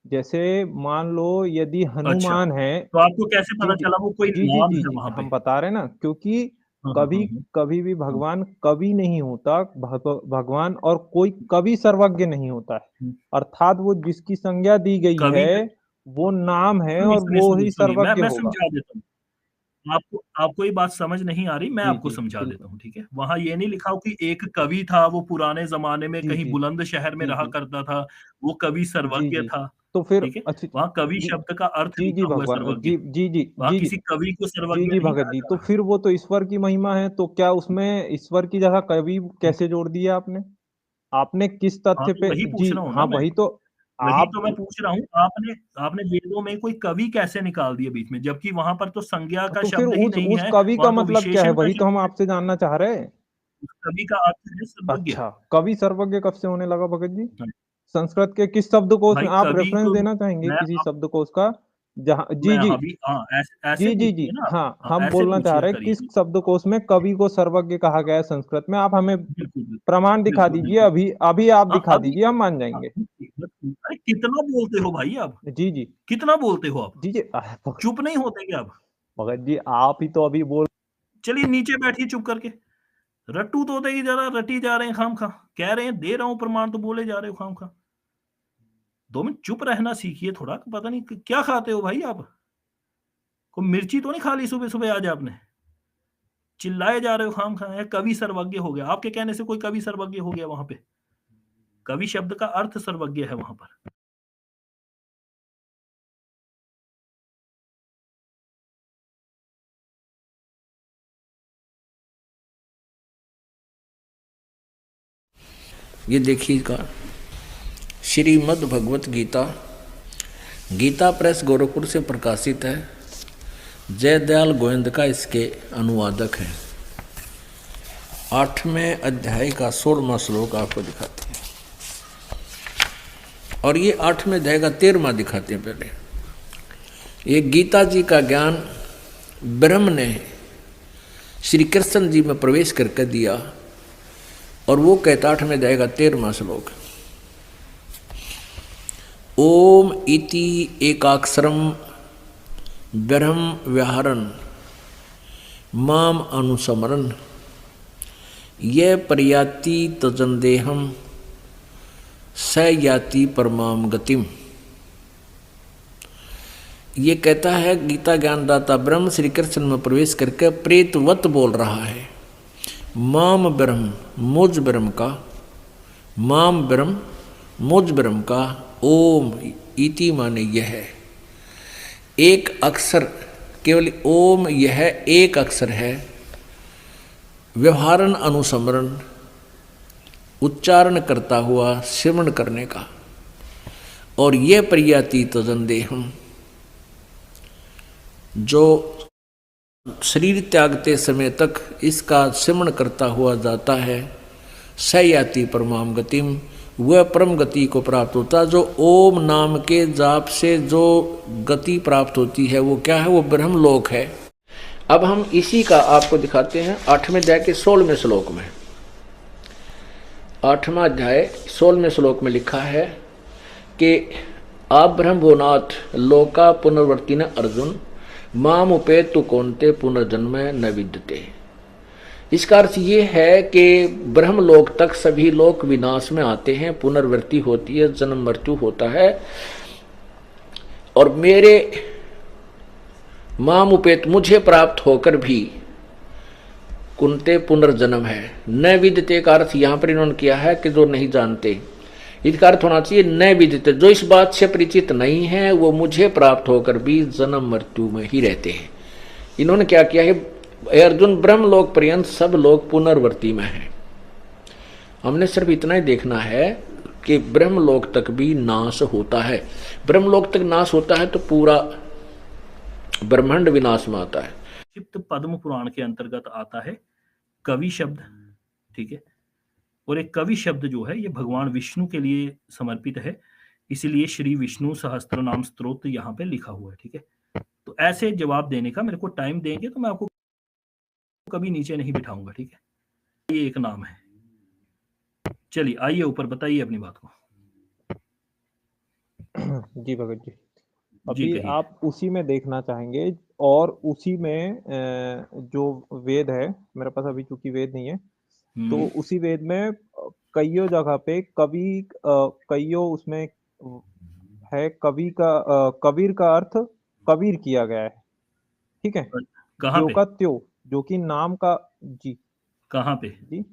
जैसे मान लो यदि अच्छा, हनुमान है। तो आपको कैसे जी पता जी चला वो कोई नाम है वहां पे? हम बता रहे हैं ना, क्योंकि हाँ हाँ कभी हाँ हाँ कभी भी हाँ, भगवान कवि नहीं होता। भगवान और कोई कवि सर्वज्ञ नहीं होता है। हम्म। अर्थात वो जिसकी संज्ञा दी गई कवि है वो नाम है सुनिए और सुनिए वो सुनिए ही सुनिए, मैं सर्वज्ञ मैं होगा। समझा देता हूँ। आपको आपको ये बात समझ नहीं आ रही, मैं जी आपको जी समझा बिल्कुल। देता हूँ, ठीक है? वहाँ ये नहीं लिखा हो कि एक कवि था, वो पुराने ज़माने में जी कहीं जी बुलंद शहर में जी रहा जी करता था, वो कवि जी सर्वज्ञ जी था, तो फिर ठीक है? अच्छा वहाँ कवि जी शब्द का अर्थ जी जी लिखा हुआ है भगवान सर्वज्ञ, जी जी जी वहाँ जी जी किसी कवि को जी सर्वज्ञ जी नहीं भगत कहा जी, जा तो रहा। फिर वो तो ईश्वर की महिमा है, तो क्या उसमें ईश्वर की जगह कवि हुँ, कैसे जोड़ दिया आपने? आपने किस हाँ, तथ्य तो पे वही जी पूछ रहा हूँ ना हाँ, मैं। वही तो वही आप तो मैं पूछ रहा हूँ, आपने आपने वेदों में कोई कवि कैसे निकाल दिए बीच में? जबकि वहाँ पर तो संज्ञा का तो फिर शब्द ही नहीं उस है, कवि का वहाँ तो मतलब क्या है? विशेषण का वही तो हम शब्द है। आपसे जानना चाह रहे हैं। उस कवि का अर्थ है सर्वज्ञ। अच्छा, कवि सर्वज्ञ कब से होने लगा भगत जी? हाँ, संस्कृत के किस शब्दकोश भाई में आप कवि रेफरेंस को देना चाहेंगे मैं किसी शब्दकोश का? जहाँ मैं जी, जी। अभी हाँ, ऐसे जी, जी, जी। पूछिए ना आप। हाँ, हाँ, हम ऐसे बोलना चाह पूछिए रहे हैं किस करिए। शब्दकोश में कवि को सर्वज्ञ कहा गया है संस्कृत में? आप हमें बिल्कुल, बिल्कुल। प्रमाण दिखा बिल्कुल, दीजिए बिल्कुल। अभी, अभी आप हाँ, दिखा अभी दीजिए, हम मान हाँ, जाएँगे। अरे कितना बोलते हो भाई आप? जी, जी। कितना बोलते हो आप? जी, जी। चुप नहीं होते क्या आप? भगत जी आप ही तो अभी बोल चलिए नीचे बैठिए चुप करके। रट्टू तोते की तरह रटी जा रहे हैं खामखा। कह रहे हैं दे रहा हूँ प्रमाण, तो बोले जा रहे हो खामखा। 2 मिनट चुप रहना सीखिए थोड़ा, पता नहीं क्या खाते हो भाई आप? कोई मिर्ची तो नहीं खा ली सुबह-सुबह आज आपने? चिल्लाए जा रहे हो खामखा, कवि सर्वज्ञ हो गया। आपके कहने से कोई कवि सर्वज्ञ हो गया वहाँ पे? कवि शब्द का अर्थ सर्वज्ञ है वहाँ पर। ये देखिएगा, श्रीमद् भगवत गीता, गीता प्रेस गोरखपुर से प्रकाशित है। जयदयाल गोविंद का इसके अनुवादक है। 8वें अध्याय का 16वां श्लोक आपको दिखाते हैं, और ये 8वें अध्याय का 13वां दिखाते हैं। पहले ये गीता जी का ज्ञान ब्रह्म ने श्री कृष्ण जी में प्रवेश करके दिया, और वो कहता 8वें अध्याय का 13वां श्लोक, ओम इति एकाक्षरम ब्रह्म व्याहरन माम अनुसमरन ये प्रयाति तजंदेहम स याति परमाम गतिम। ये कहता है गीता ज्ञानदाता ब्रह्म श्री कृष्ण में प्रवेश करके प्रेतवत बोल रहा है। माम ब्रह्म मुझ ब्रह्म का, माम ब्रह्म मुझ ब्रह्म का, ओम इति माने यह है एक अक्षर, केवल ओम यह एक अक्षर है। व्यवहारन अनुसमरण उच्चारण करता हुआ सिमरण करने का, और ये प्रयाति तजंदेहम जो शरीर त्यागते समय तक इसका सिमरण करता हुआ जाता है, सयाति परमाम गतिम वह परम गति को प्राप्त होता है। जो ओम नाम के जाप से जो गति प्राप्त होती है वो क्या है? वो ब्रह्मलोक है। अब हम इसी का आपको दिखाते हैं 8वें अध्याय के 16वें श्लोक में। 8वां अध्याय 16वें श्लोक में लिखा है कि आप ब्रह्म भोनाथ लोका पुनर्वर्ती न अर्जुन माम उपेत तु कौनते पुनर्जन्म न विद्यते। इसका अर्थ ये है कि ब्रह्मलोक तक सभी लोग विनाश में आते हैं, पुनर्वृत्ति होती है, जन्म मृत्यु होता है, और मेरे माम उपेत मुझे प्राप्त होकर भी कुंते पुनर्जन्म है। न विद्यते का अर्थ यहां पर इन्होंने किया है कि जो नहीं जानते, इसका अर्थ होना चाहिए न विदित, जो इस बात से परिचित नहीं है वो मुझे प्राप्त होकर भी जन्म मृत्यु में ही रहते हैं। इन्होंने क्या किया है, अर्जुन ब्रह्मलोक पर्यंत सब लोग पुनर्वर्ती में हैं। हमने सिर्फ इतना ही देखना है कि ब्रह्मलोक तक भी नाश होता है। ब्रह्मलोक तक नाश होता है तो पूरा ब्रह्मांड विनाश में आता है। क्षिप्त पद्म पुराण के अंतर्गत आता है कवि शब्द, ठीक है, और एक कवि शब्द जो है ये भगवान विष्णु के लिए समर्पित है, इसीलिए श्री विष्णु सहस्त्र नाम स्तोत्र यहाँ पे लिखा हुआ है, ठीक है। तो ऐसे जवाब देने का मेरे को टाइम देंगे तो मैं आपको कभी नीचे नहीं बिठाऊंगा, ठीक है। ये एक नाम है। चलिए आइए ऊपर, बताइए अपनी बात को। जी भगत जी, जी अभी कहिए। आप उसी में देखना चाहेंगे और उसी में जो वेद है, मेरे पास अभी चूंकि वेद नहीं है, तो उसी वेद में कईयों जगह पे कईयों उसमें है कबीर का अर्थ कबीर किया गया है, ठीक है। कहाँ जो पे? का त्यों, जो कि नाम का, जी कहाँ पे? जी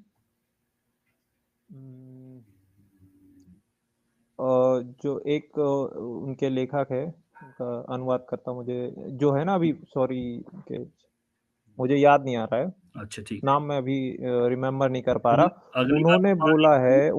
जो एक उनके लेखक है, उनका अनुवाद करता मुझे जो है ना, अभी सॉरी के मुझे याद नहीं आ रहा है अच्छा ठीक है। नाम, मैं अभी रिमेम्बर नहीं कर पा रहा। अगली बार उन्होंने प्रमाण बोला लिखिए। है,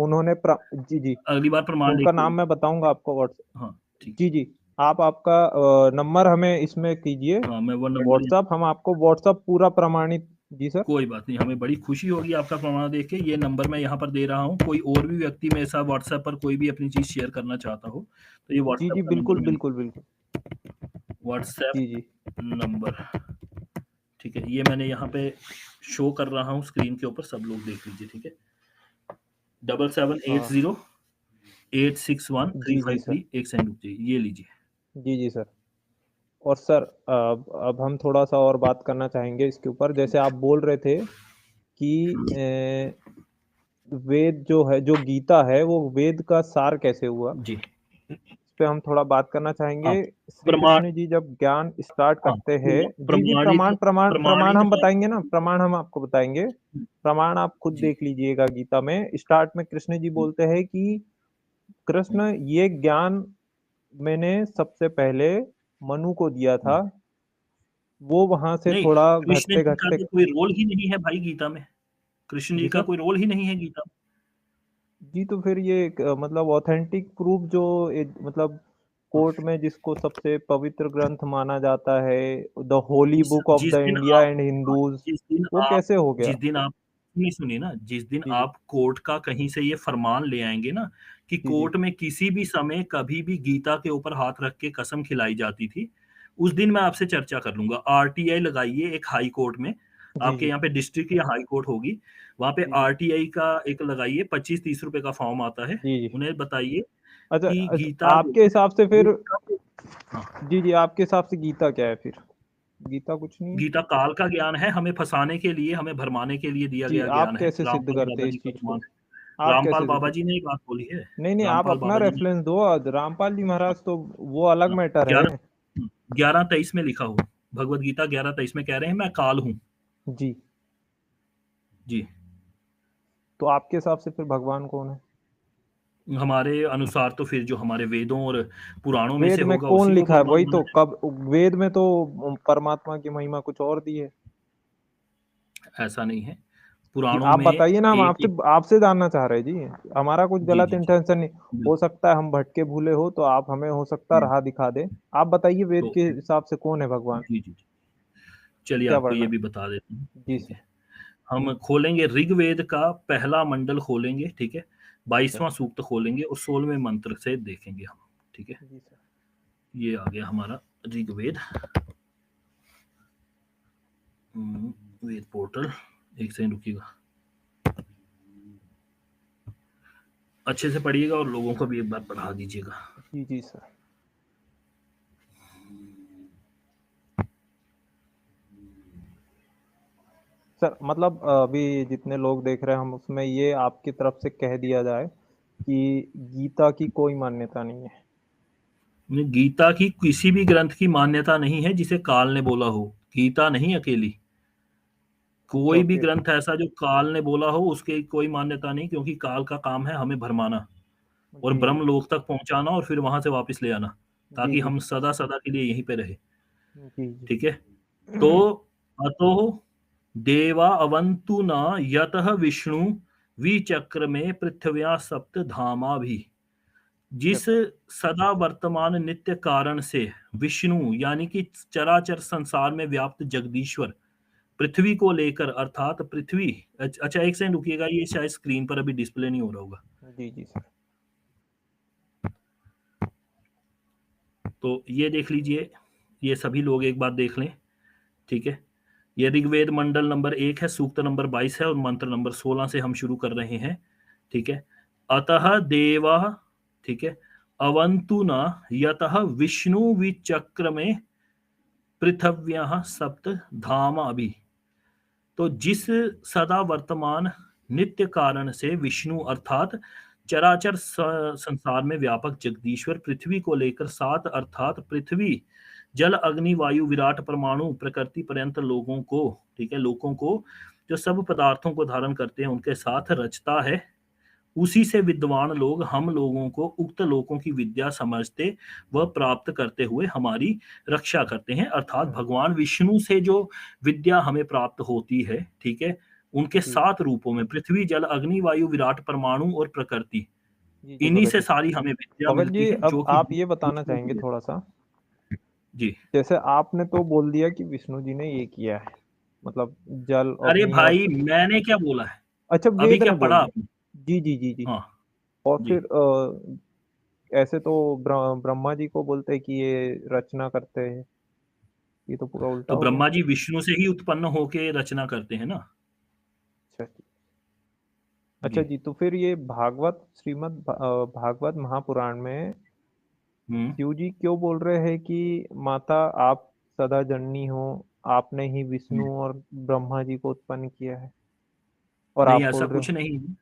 जी जी, अगली बार प्रमाण उनका लिखिए। नाम मैं बताऊंगा आपको व्हाट्सएप। हाँ ठीक। जी जी, आप आपका नंबर हमें इसमें कीजिए हाँ मैं वो नंबर, व्हाट्सएप, हम आपको व्हाट्सएप पूरा प्रमाणित। जी सर, कोई बात नहीं, हमें बड़ी खुशी होगी आपका प्रमाण देख के। ये नंबर मैं यहाँ पर दे रहा हूँ, कोई और भी व्यक्ति मेरे साथ व्हाट्सएप पर कोई भी अपनी चीज शेयर करना चाहता हो तो ये जी व्हाट्सएप जी, का बिल्कुल नंबर, बिल्कुल बिल्कुल, व्हाट्सएप जी जी नंबर, ठीक है। ये मैंने यहाँ पे शो कर रहा हूँ स्क्रीन के ऊपर, सब लोग देख लीजिए, ठीक है। 7780861353 एक सेकंड रुकिए, ये लीजिए। जी जी सर। और सर अब हम थोड़ा सा और बात करना चाहेंगे इसके ऊपर, जैसे आप बोल रहे थे कि वेद जो है, जो गीता है, वो वेद का सार कैसे हुआ, जी इस पे हम थोड़ा बात करना चाहेंगे। हाँ, श्री प्रमाण, कृष्ण जी जब ज्ञान स्टार्ट हाँ, करते हैं, जी जी, प्रमाणित, प्रमाण प्रमाण प्रमाण प्रमाणित हम है। बताएंगे ना, प्रमाण हम आपको बताएंगे। प्रमाण आप खुद जी देख लीजिएगा। गीता में स्टार्ट में कृष्ण जी बोलते हैं कि कृष्ण, ये ज्ञान मैंने सबसे पहले मनु को दिया था। वो वहां से नहीं, थोड़ा कृष्ण घटते जी का घटते, तो कोई रोल ही नहीं है भाई गीता में। कृष्ण जी जी का सर, कोई रोल ही नहीं है गीता में। जी तो फिर ये मतलब ऑथेंटिक प्रूफ जो मतलब कोर्ट में जिसको सबसे पवित्र ग्रंथ माना जाता है, द होली जिस बुक ऑफ जिस द दिन इंडिया आप, एंड हाँ, हिंदूज, जिस दिन वो आप कैसे हो गया? जिस दिन आप नहीं सुनिए ना, जिस दिन जी जी आप कोर्ट का कहीं से ये फरमान ले आएंगे ना कि जी जी कोर्ट में किसी भी समय कभी भी गीता के ऊपर हाथ रख के कसम खिलाई जाती थी, उस दिन मैं आपसे चर्चा कर लूंगा। आरटीआई लगाइए एक हाई कोर्ट में, जी आपके जी यहाँ पे डिस्ट्रिक्ट या हाई कोर्ट होगी, वहां पे जी जी आरटीआई का एक लगाइए, 25-30 रुपए का फॉर्म आता है। जी जी। उन्हें बताइए अच्छा कि अच्छा, गीता जो आपके है हिसाब से वो फिर, हाँ, जी जी, आपके हिसाब से गीता क्या है फिर? गीता कुछ नहीं है? गीता काल का ज्ञान है, हमें फंसाने के लिए, हमें भरमाने के लिए दिया जी, गया आप ज्ञान है। कैसे सिद्ध रामपाल करते बाबा हैं जी इस का चीज प्रमाण को? है। आप रामपाल कैसे सिद्ध बाबा कर, जी ने एक बात बोली है। नहीं नहीं, आप रामपाल अपना बाबा जी ने रेफरेंस दो। रामपाल जी महाराज तो वो अलग मैटर है। 11:23 में लिखा हुआ, भगवत गीता 11:23 में कह रहे हैं मैं काल हूँ। जी, जी, तो आपके हिसाब से फिर भगवान कौन है? हमारे अनुसार तो फिर जो हमारे वेदों और पुराणों में वेद से में होगा कौन उसी को लिखा है? भगवान वही तो, मानते कब वेद में तो परमात्मा की महिमा कुछ और दी है। हैं। ऐसा नहीं है, जी पुराणों आप में बताइए ना, हम एक आपसे एक, आपसे जानना चाह रहे हैं जी। हमारा कुछ जी गलत जी जी इंटेंशन नहीं, हो बिल्कुल। सकता है हम भटके भूले हो, तो आप हमें हो सकता है राह दिखा दें। आप बताइए वेद तो के हिसाब से कौन है भगवान, जी जी जी, चलिए क्या आपको ये वर्णन? भी बता देते हैं, जी ठीक सर। है। हम खोलेंगे ऋग्वेद का पहला मंडल खोलेंगे, ठीक है। जी सर। 22वां सूक्त खोलेंगे और 16वें मंत्र से देखेंगे हम, ठीक है। जी सर। ये आ गया हमारा ऋग्वेद वेद पोर्टल। एक सेकंड रुकिएगा, अच्छे से पढ़िएगा और लोगों को भी एक बार पढ़ा दीजिएगा। जी जी सर। सर मतलब अभी जितने लोग देख रहे हैं हम उसमें ये आपकी तरफ से कह दिया जाए कि गीता की कोई मान्यता नहीं है। गीता की किसी भी ग्रंथ की मान्यता नहीं है जिसे काल ने बोला हो। गीता नहीं अकेली, कोई भी ओके। ग्रंथ ऐसा जो काल ने बोला हो उसके कोई मान्यता नहीं, क्योंकि काल का काम है हमें भरमाना और जी ब्रह्म लोक तक पहुंचाना और फिर वहां से वापस ले आना, जी ताकि जी हम सदा सदा के लिए यहीं पे रहे। जी जी ठीक है। तो अतो देवा अवंतु न यतः विष्णु विचक्र में पृथ्व्या सप्त धामा भी। जिस सदा वर्तमान नित्य कारण से विष्णु यानी कि चराचर संसार में व्याप्त जगदीश्वर पृथ्वी को लेकर, अर्थात पृथ्वी, अच्छा एक सेकंड रुकिएगा, ये शायद स्क्रीन पर अभी डिस्प्ले नहीं हो रहा होगा। जी जी सर। तो ये देख लीजिए, ये सभी लोग एक बार देख लें। ठीक है। ये ऋग्वेद मंडल नंबर 1 है, सूक्त नंबर 22 है और मंत्र नंबर 16 से हम शुरू कर रहे हैं। ठीक है। अतः देवा, ठीक है, अवंतु न यतः विष्णु विचक्र में पृथव्यः सप्त धामा भी। तो जिस सदा वर्तमान नित्य कारण से विष्णु अर्थात चराचर संसार में व्यापक जगदीश्वर पृथ्वी को लेकर 7 अर्थात पृथ्वी जल अग्नि वायु विराट परमाणु प्रकृति पर्यंत लोगों को, ठीक है, लोगों को, जो सब पदार्थों को धारण करते हैं उनके साथ रचता है। उसी से विद्वान लोग हम लोगों को उक्त लोकों की विद्या समझते व प्राप्त करते हुए हमारी रक्षा करते हैं। अर्थात भगवान विष्णु से जो विद्या हमें प्राप्त होती है, ठीक है, उनके 7 रूपों में पृथ्वी जल अग्नि वायु विराट परमाणु और प्रकृति, जी जी इन्हीं भगत से जी। सारी हमें विद्या भगत मिलती जी है, अब जो कि आप ये बताना विष्णु चाहेंगे की है। थोड़ा सा, जी। जैसे आपने तो बोल दिया कि विष्णु जी ने ये किया है, मतलब जल अरे अग्नि और भाई मैंने क्या बोला है, अच्छा अभी वेद क्या ने पढ़ा बोल आपने? दिया। जी जी जी जी। हाँ और जी। फिर ऐसे तो ब्रह्मा जी को बोलते हैं कि ये रचना करते हैं, ये तो पूरा उल्टा तो हो गया। ब्रह्मा जी विष्णु से ही उत्पन्न होके रचना करते हैं ना। अच्छा जी। अच्छा जी। जी, तो फिर ये भागवत भागवत महापुराण में हम्म। शिव जी क्यों बोल रहे हैं कि माता आप सदा जननी हो, आपने ही विष्णु और ब्रह्मा जी को उत्पन्न किया है, और नहीं आप ऐसा बोल रहे कुछ हो। नहीं है।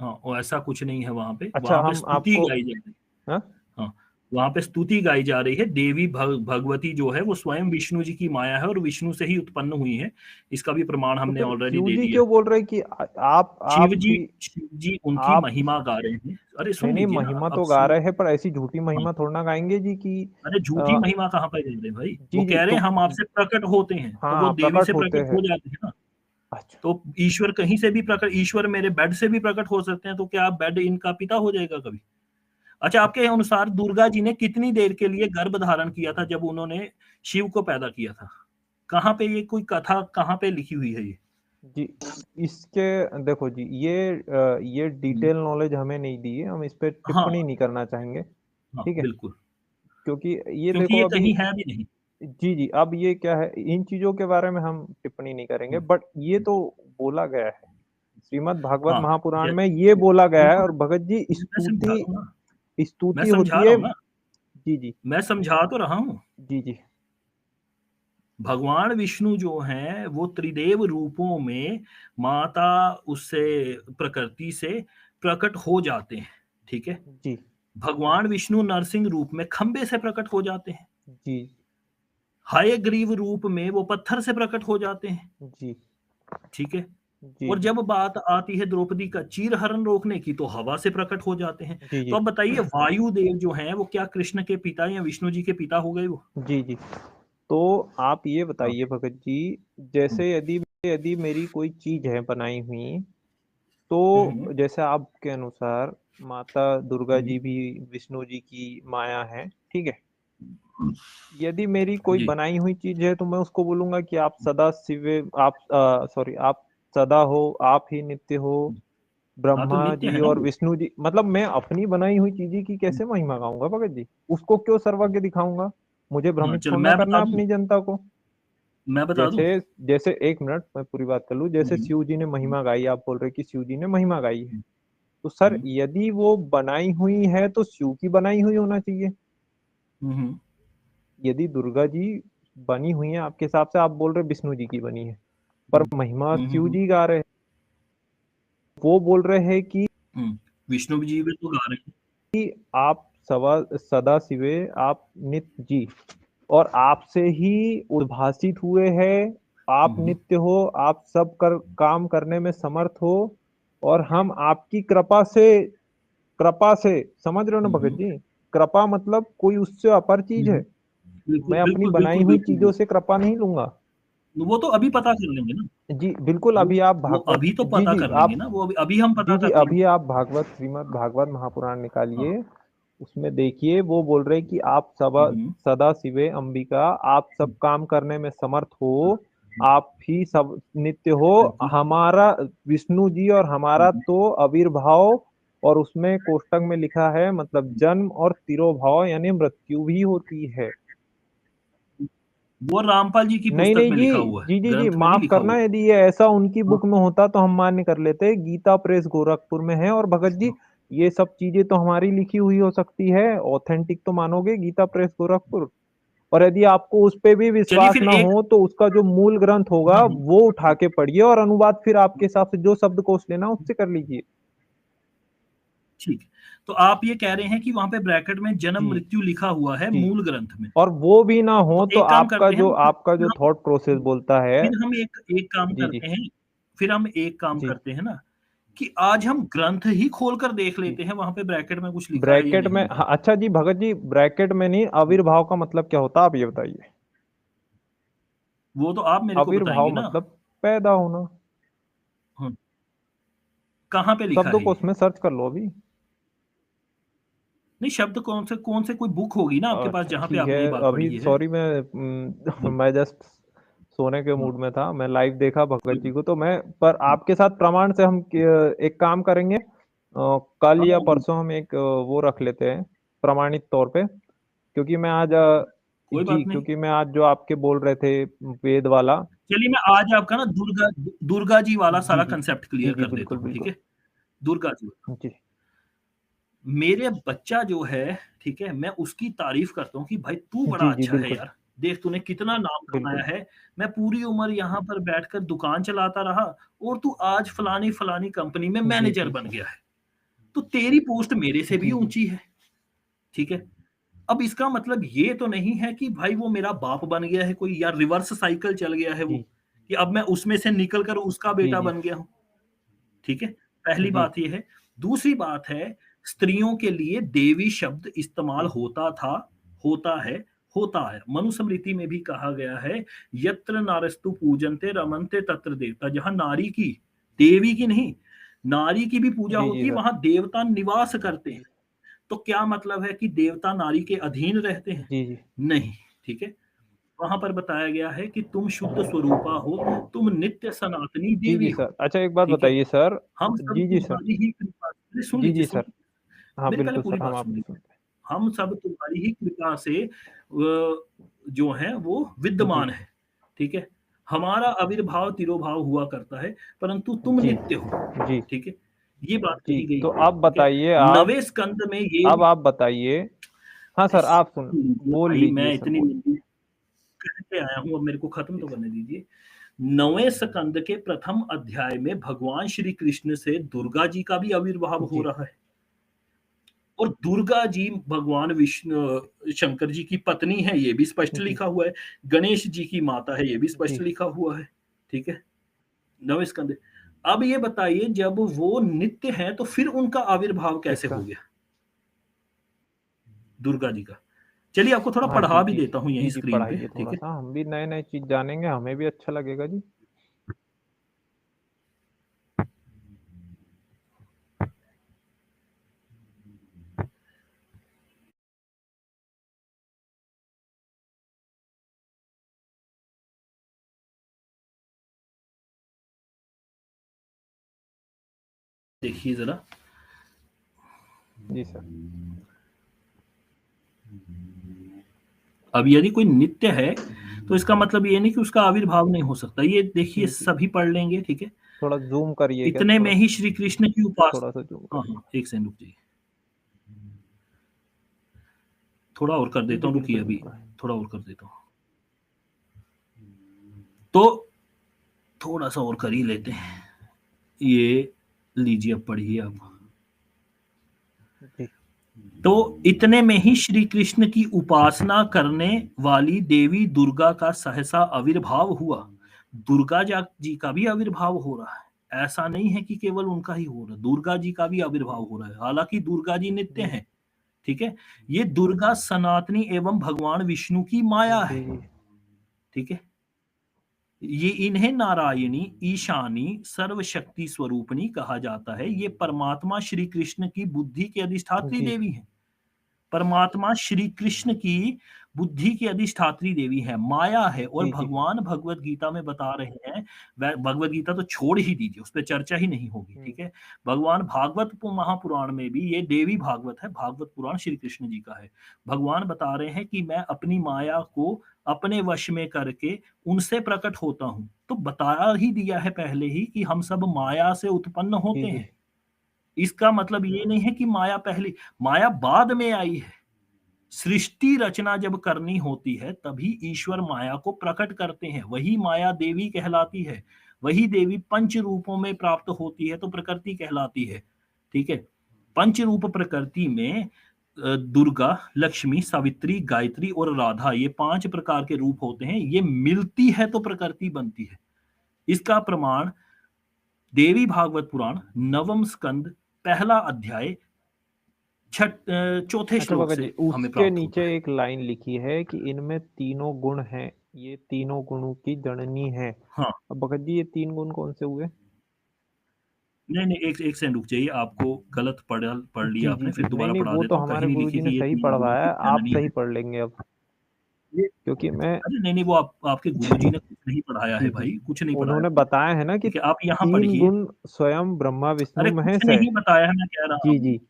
हाँ, और ऐसा कुछ नहीं है, अच्छा वहां पे हम स्तुति आपको, गाई जा रही है। हाँ हाँ, वहां पे स्तुति गाई जा रही है। देवी भगवती जो है वो स्वयं विष्णु जी की माया है और विष्णु से ही उत्पन्न हुई है। इसका भी प्रमाण तो हमने फिर ऑलरेडी शिव दे जी दिया। क्यों बोल रहे हैं कि शिव आप जी, भी शिव जी उनकी आप, महिमा गा रहे हैं। अरे नहीं सुन नहीं लीजिए ना, महिमा अब तो गा रहे हैं पर ऐसी झूठी हाँ, महिमा थोड़ा ना गाएंगे जी कि अरे झूठी अ, महिमा कहाँ पर गा रहे हैं भाई, वो जी जी कह रहे तो हैं हम आपसे प्रकट होते हैं, तो वो हाँ देवी प्रकट से होते प्रकट हैं। हो जाते हैं ना। अच्छा तो ईश्वर कहीं से भी प्रकट, ईश्वर मेरे बेड से भी प्रकट हो सकते हैं, तो क्या बेड इनका पिता हो जाएगा कभी? अच्छा, आपके अनुसार दुर्गा जी ने कितनी देर के लिए गर्भ धारण किया था जब उन्होंने शिव को पैदा किया था? कहाँ पे ये कोई कथा कहाँ पे लिखी हुई है ये? जी, इसके देखो जी ये हम्म। डिटेल नॉलेज हमें नहीं दी है, हम इस पे हाँ टिप्पणी नहीं करना चाहेंगे। हाँ ठीक है, बिल्कुल, क्योंकि ये क्योंकि देखो ये अभी, कहीं है भी नहीं। जी जी अब ये क्या है, इन चीजों के बारे में हम टिप्पणी नहीं करेंगे, हम्म, बट ये तो बोला गया है श्रीमद् भागवत हाँ महापुराण ये- में, ये बोला गया है। बिल्कुल, और भगत जी मैं समझा स्तुति रहा हूँ ना, मैं स्तुति समझा होती रहा है। हूँ ना, जी जी मैं समझा तो रहा हूँ। जी जी भगवान विष्णु जो हैं वो त्रिदेव रूपों में माता उससे प्रकृति से प्रकट हो जाते हैं। ठीक है। जी भगवान विष्णु नरसिंह रूप में खंबे से प्रकट हो जाते हैं। जी हयग्रीव रूप में वो पत्थर से प्रकट हो जाते हैं। जी ठीक है। जी और जी जब बात आती है द्रौपदी का चीरहरण रोकने की, तो हवा से प्रकट हो जाते हैं। जी तो जी अब बताइए, वायुदेव जो हैं वो क्या कृष्ण के पिता या विष्णु जी के पिता हो गए वो? जी जी। तो आप ये हाँ। बताइए भगत जी, हम्म, जैसे यदि यदि मेरी कोई चीज है बनाई हुई, हम्म, तो जैसे आपके अनुसार माता दुर्गा हम्म, जी भी विष्णु जी की माया है, ठीक है। यदि मेरी कोई जी। बनाई हुई चीज है तो मैं उसको बोलूंगा कि आप सदा शिव, आप सॉरी आप सदा हो, आप ही नित्य हो, हाँ तो ब्रह्मा नित्य जी है ना और वो। विष्णु जी। मतलब मैं अपनी बनाई हुई चीज की कैसे महिमा गाऊंगा भगत जी, उसको क्यों सर्वज्ञ दिखाऊंगा, मुझे हाँ भ्रमित चलो थोड़ा मैं करना बता है दूं, अपनी जनता को। मैं बता दूं। जैसे जैसे एक मिनट मैं पूरी बात कर लूं, जैसे हम्म, शिव जी ने हम्म, महिमा गाई, आप बोल रहे कि शिव जी ने महिमा गाई है, तो सर हम्म, यदि वो बनाई हुई है तो शिव की बनाई हुई होना चाहिए। हम्म, यदि दुर्गा जी बनी हुई है, आपके हिसाब से आप बोल रहे विष्णु जी की बनी है, पर महिमा शिव जी गा रहे हैं। वो बोल रहे हैं कि विष्णु जी भी तो गा रहे हैं आप सदा शिवे आप नित्य जी, और आपसे ही उद्भासित हुए हैं, आप नित्य हो, आप सब काम करने में समर्थ हो, और हम आपकी कृपा से समझ रहे हो ना भगत जी, कृपा मतलब कोई उससे अपर चीज है। मैं अपनी बिल्कुल बनाई बिल्कुल हुई बिल्कुल चीजों से कृपा नहीं लूंगा। वो तो अभी पता कर लेंगे ना। जी बिल्कुल, अभी आप वो भागवत, अभी तो जी पता जी कर लेंगे आप, ना, वो अभी हम जी पता जी कर लेंगे। अभी आप भागवत, श्रीमद् भागवत महापुराण निकालिए, उसमें देखिए वो बोल रहे कि आप सदा शिवे अंबिका, आप सब काम करने में समर्थ हो, आप ही सब नित्य हो। बिल्कुल हमारा विष्णु जी और हमारा तो आविर्भाव, और उसमें कोष्टक में लिखा है मतलब जन्म और तिरोभाव यानी मृत्यु भी होती है। वो रामपाल जी की नहीं पुस्तक नहीं में जी, लिखा हुआ है, जी जी जी ग्रंथ में नहीं माफ लिखा करना, हुआ। यदि ये ऐसा उनकी हाँ, बुक में होता तो हम मान्य कर लेते। गीता प्रेस गोरखपुर में है, और भगत जी ये सब चीजें तो हमारी लिखी हुई हो सकती है, ऑथेंटिक तो मानोगे गीता प्रेस गोरखपुर। और यदि आपको उस पे भी चलिए विश्वास फिर ना एक हो तो उसका जो मूल ग्रंथ होगा वो उठा के पढ़िए, और अनुवाद फिर आपके हिसाब से जो शब्दकोश लेना उससे कर लीजिए। ठीक। तो आप ये कह रहे हैं कि वहां पे ब्रैकेट में जन्म जी मृत्यु लिखा हुआ है जी, मूल ग्रंथ में। और वो भी ना हो तो तो एक काम आपका करते हैं, जो आपका फिर जो हम थॉट प्रोसेस बोलता है। फिर हम एक काम जी जी करते हैं, फिर हम एक काम जी करते हैं ना, कि आज हम ग्रंथ ही खोलकर देख जी, लेते हैं वहां पे ब्रैकेट में कुछ लिखा है या ब्रैकेट में, नहीं है। हाँ, अच्छा जी भगत जी, ब्रैकेट में नहीं, आविर्भाव का मतलब क्या होता है आप ये बताइए। वो तो आप मेरे को आविर्भाव बताएंगे ना। मतलब पैदा होना। हाँ, कहाँ पे लिखा है ये? शब्दकोश में सर्च कर लो अभी। नहीं, शब्द कौन से कोई बुक होगी ना आपके पास अच्छा जहां पे ठीक है, आपने ये बात अभी पढ़ी है। सॉरी मैं बोल। मैं जस्ट सोने के हाँ, मूड में था, मैं लाइव देखा भगत कोई- जी को, तो मैं पर आपके साथ प्रमाण से हम एक काम करेंगे, कल हाँ, या हाँ, परसों हम एक वो रख लेते हैं प्रमाणित तौर पे, क्योंकि मैं आज कोई जी बात नहीं। क्योंकि मैं आज जो आपके बोल रहे थे वेद वाला। चलिए मैं आज आपका ना दुर्गा दुर्गा जी वाला जी सारा जी कंसेप्ट जी क्लियर जी कर देता बिल्कुल हूँ, ठीक बिल्कुल। है। दुर्गा जी, जी मेरे बच्चा जो है, ठीक है, मैं उसकी तारीफ करता हूँ कि भाई तू बड़ा जी जी अच्छा है बिल्कुल यार, देख तूने कितना नाम कमाया बिल्कुल। है। मैं पूरी उम्र यहाँ पर बैठकर दुकान चलाता रहा और तू आज फलानी फलानी कंपनी में जी मैनेजर जी बन गया है। तो तेरी पोस्ट मेरे से भी जी जी ऊंची है, ठीक है। अब इसका मतलब ये तो नहीं है कि भाई वो मेरा बाप बन गया है कोई, या रिवर्स साइकिल चल गया है वो, जी कि अब मैं उसमें से निकल कर उसका जी बेटा जी बन गया हूँ, ठीक है। पहली जी बात ये है। दूसरी बात है, स्त्रियों के लिए देवी शब्द इस्तेमाल होता था, होता है, होता है। मनुस्मृति में भी कहा गया है, यत्र नारस्तु पूजन्ते रमन्ते तत्र देवता। जहां नारी की, देवी की नहीं, नारी की भी पूजा जी जी होती है, सर। वहां देवता निवास करते हैं। तो क्या मतलब है कि देवता नारी के अधीन रहते हैं? जी जी नहीं, ठीक है। वहां पर बताया गया है कि तुम शुद्ध स्वरूपा हो, तुम नित्य सनातनी जी देवी जी हो, सर, अच्छा एक बात ठीक है। बताइए सर। हम सब जी जी सर। तुम्हारी ही कृपा से, सुन जी लीजिए जी सुन सर। लीजिए, हाँ मेरी पहले बिल्कुल पूरी सर, हम बात सुन आपकी लीजिए। सुनते हम सब तुम्हारी ही कृपा से जो है वो हैं। जी विद्यमान है, ठीक है। हमारा आविर्भाव तिरोभाव हुआ करता है, परंतु तुम जी नित्य हो, जी ठीक है। ये बात जी, कही गई तो है, आप ठीक है। बताइए, आप नवे स्कंद में ये अब आप बताइए। हाँ सर, आप सुन, बोल भाई लीजिए मैं सर, इतनी बोल। लंबी कहते आया हूं, अब मेरे को खत्म जी तो सर। करने दीजिए। नवें स्कंद के प्रथम अध्याय में भगवान श्री कृष्ण से दुर्गा जी का भी आविर्भाव हो जी रहा है, और दुर्गा जी भगवान विष्णु शंकर जी की पत्नी है, ये भी स्पष्ट जी लिखा हुआ है। गणेश जी की माता है, ये भी जी स्पष्ट लिखा हुआ है, ठीक है। नवें स्कंद। अब ये बताइए, जब वो नित्य हैं तो फिर उनका आविर्भाव कैसे किसका? हो गया दुर्गा जी का? चलिए आपको थोड़ा हाँ जी पढ़ा भी जी देता हूँ जी यहीं जी, स्क्रीन पे, पढ़ाइए ठीक थोड़ा है। सा, हम भी नए नए चीज जानेंगे, हमें भी अच्छा लगेगा जी। देखिए जरा। जी सर। अब यदि कोई नित्य है तो इसका मतलब ये नहीं कि उसका आविर्भाव नहीं हो सकता। ये देखिए, जी जी, सभी पढ़ लेंगे, ठीक है। थोड़ा जूम करिएगा, इतने में ही श्री कृष्ण की थोड़ा सा उपासना। जूम हाँ करिए। हाँ, एक सेकंड रुक जाइए, थोड़ा और कर जी देता जी हूँ, रुकिए बिल्कुल अभी, बिल्कुल। थोड़ा और कर देता हूँ। तो थोड़ा सा और कर ही लेते हैं। ये लीजिए, अब पढ़िए आप। जी तो इतने में ही श्री कृष्ण की उपासना करने वाली देवी दुर्गा का सहसा आविर्भाव हुआ। दुर्गा जी का भी आविर्भाव हो रहा है, ऐसा नहीं है कि केवल उनका ही हो रहा है, दुर्गा जी का भी आविर्भाव हो रहा है। हालांकि दुर्गा जी नित्य हैं, ठीक है। ये दुर्गा सनातनी एवं भगवान विष्णु की माया है, जी ठीक है। ये इन्हें नारायणी, ईशानी, सर्वशक्ति स्वरूपनी कहा जाता है। ये परमात्मा श्री कृष्ण की बुद्धि की अधिष्ठात्री जी देवी है। परमात्मा श्री कृष्ण की बुद्धि की अधिष्ठात्री देवी है, माया है। और जी जी भगवान भगवत गीता में बता रहे हैं, भगवत गीता तो छोड़ ही दीजिए, उस पर चर्चा ही नहीं होगी, ठीक है। भगवान भागवत महापुराण में भी, ये देवी भागवत है, भागवत पुराण श्री कृष्ण जी का है। भगवान बता रहे हैं कि मैं अपनी माया को अपने वश में करके उनसे प्रकट होता हूं। तो बता ही दिया है पहले ही कि हम सब माया से उत्पन्न होते जी हैं। इसका मतलब ये नहीं है कि माया पहले, माया बाद में आई है। सृष्टि रचना जब करनी होती है तभी ईश्वर माया को प्रकट करते हैं, वही माया देवी कहलाती है। वही देवी पंच रूपों में प्राप्त होती है तो प्रकृति कहलाती है, ठीक है। पंच रूप प्रकृति में दुर्गा, लक्ष्मी, सावित्री, गायत्री और राधा, ये 5 प्रकार के रूप होते हैं। ये मिलती है तो प्रकृति बनती है। इसका प्रमाण देवी भागवत पुराण 9वें स्कंद 1 अध्याय चौथे अच्छा श्लोक भगत से जी, हमें उसके प्राप्त होता नीचे है। एक लाइन लिखी है कि इनमें तीनों गुण हैं, ये तीनों गुणों की जननी है। हाँ, अब भगत जी ये 3 गुण कौन से हुए? नहीं नहीं, एक सेकंड रुक जाइए, आपको गलत पढ़ जी लिया जी आपने, जी फिर नहीं दोबारा नहीं, पढ़ा वो तो देता हूँ। कहीं हमारे नहीं लिखी गुरुजी ने कि ये सही 3 गुणों पढ़वाया की है, आप जननी सही है। पढ़ लेंगे अब, ये क्योंकि मैं अरे नहीं नहीं, वो आपके गुरुजी ने कुछ नहीं पढ़ाया है जी जी भाई, कुछ नहीं पढ़ाया उन्होंने उन्होंने, बताया है ना कि ठीक है। आप यहाँ 3 पढ़िए। गुण स्वयं ब्रह्मा विष्णु अरे कुछ महेश है। नहीं बताया है, मैं कह रहा जी हूँ। जी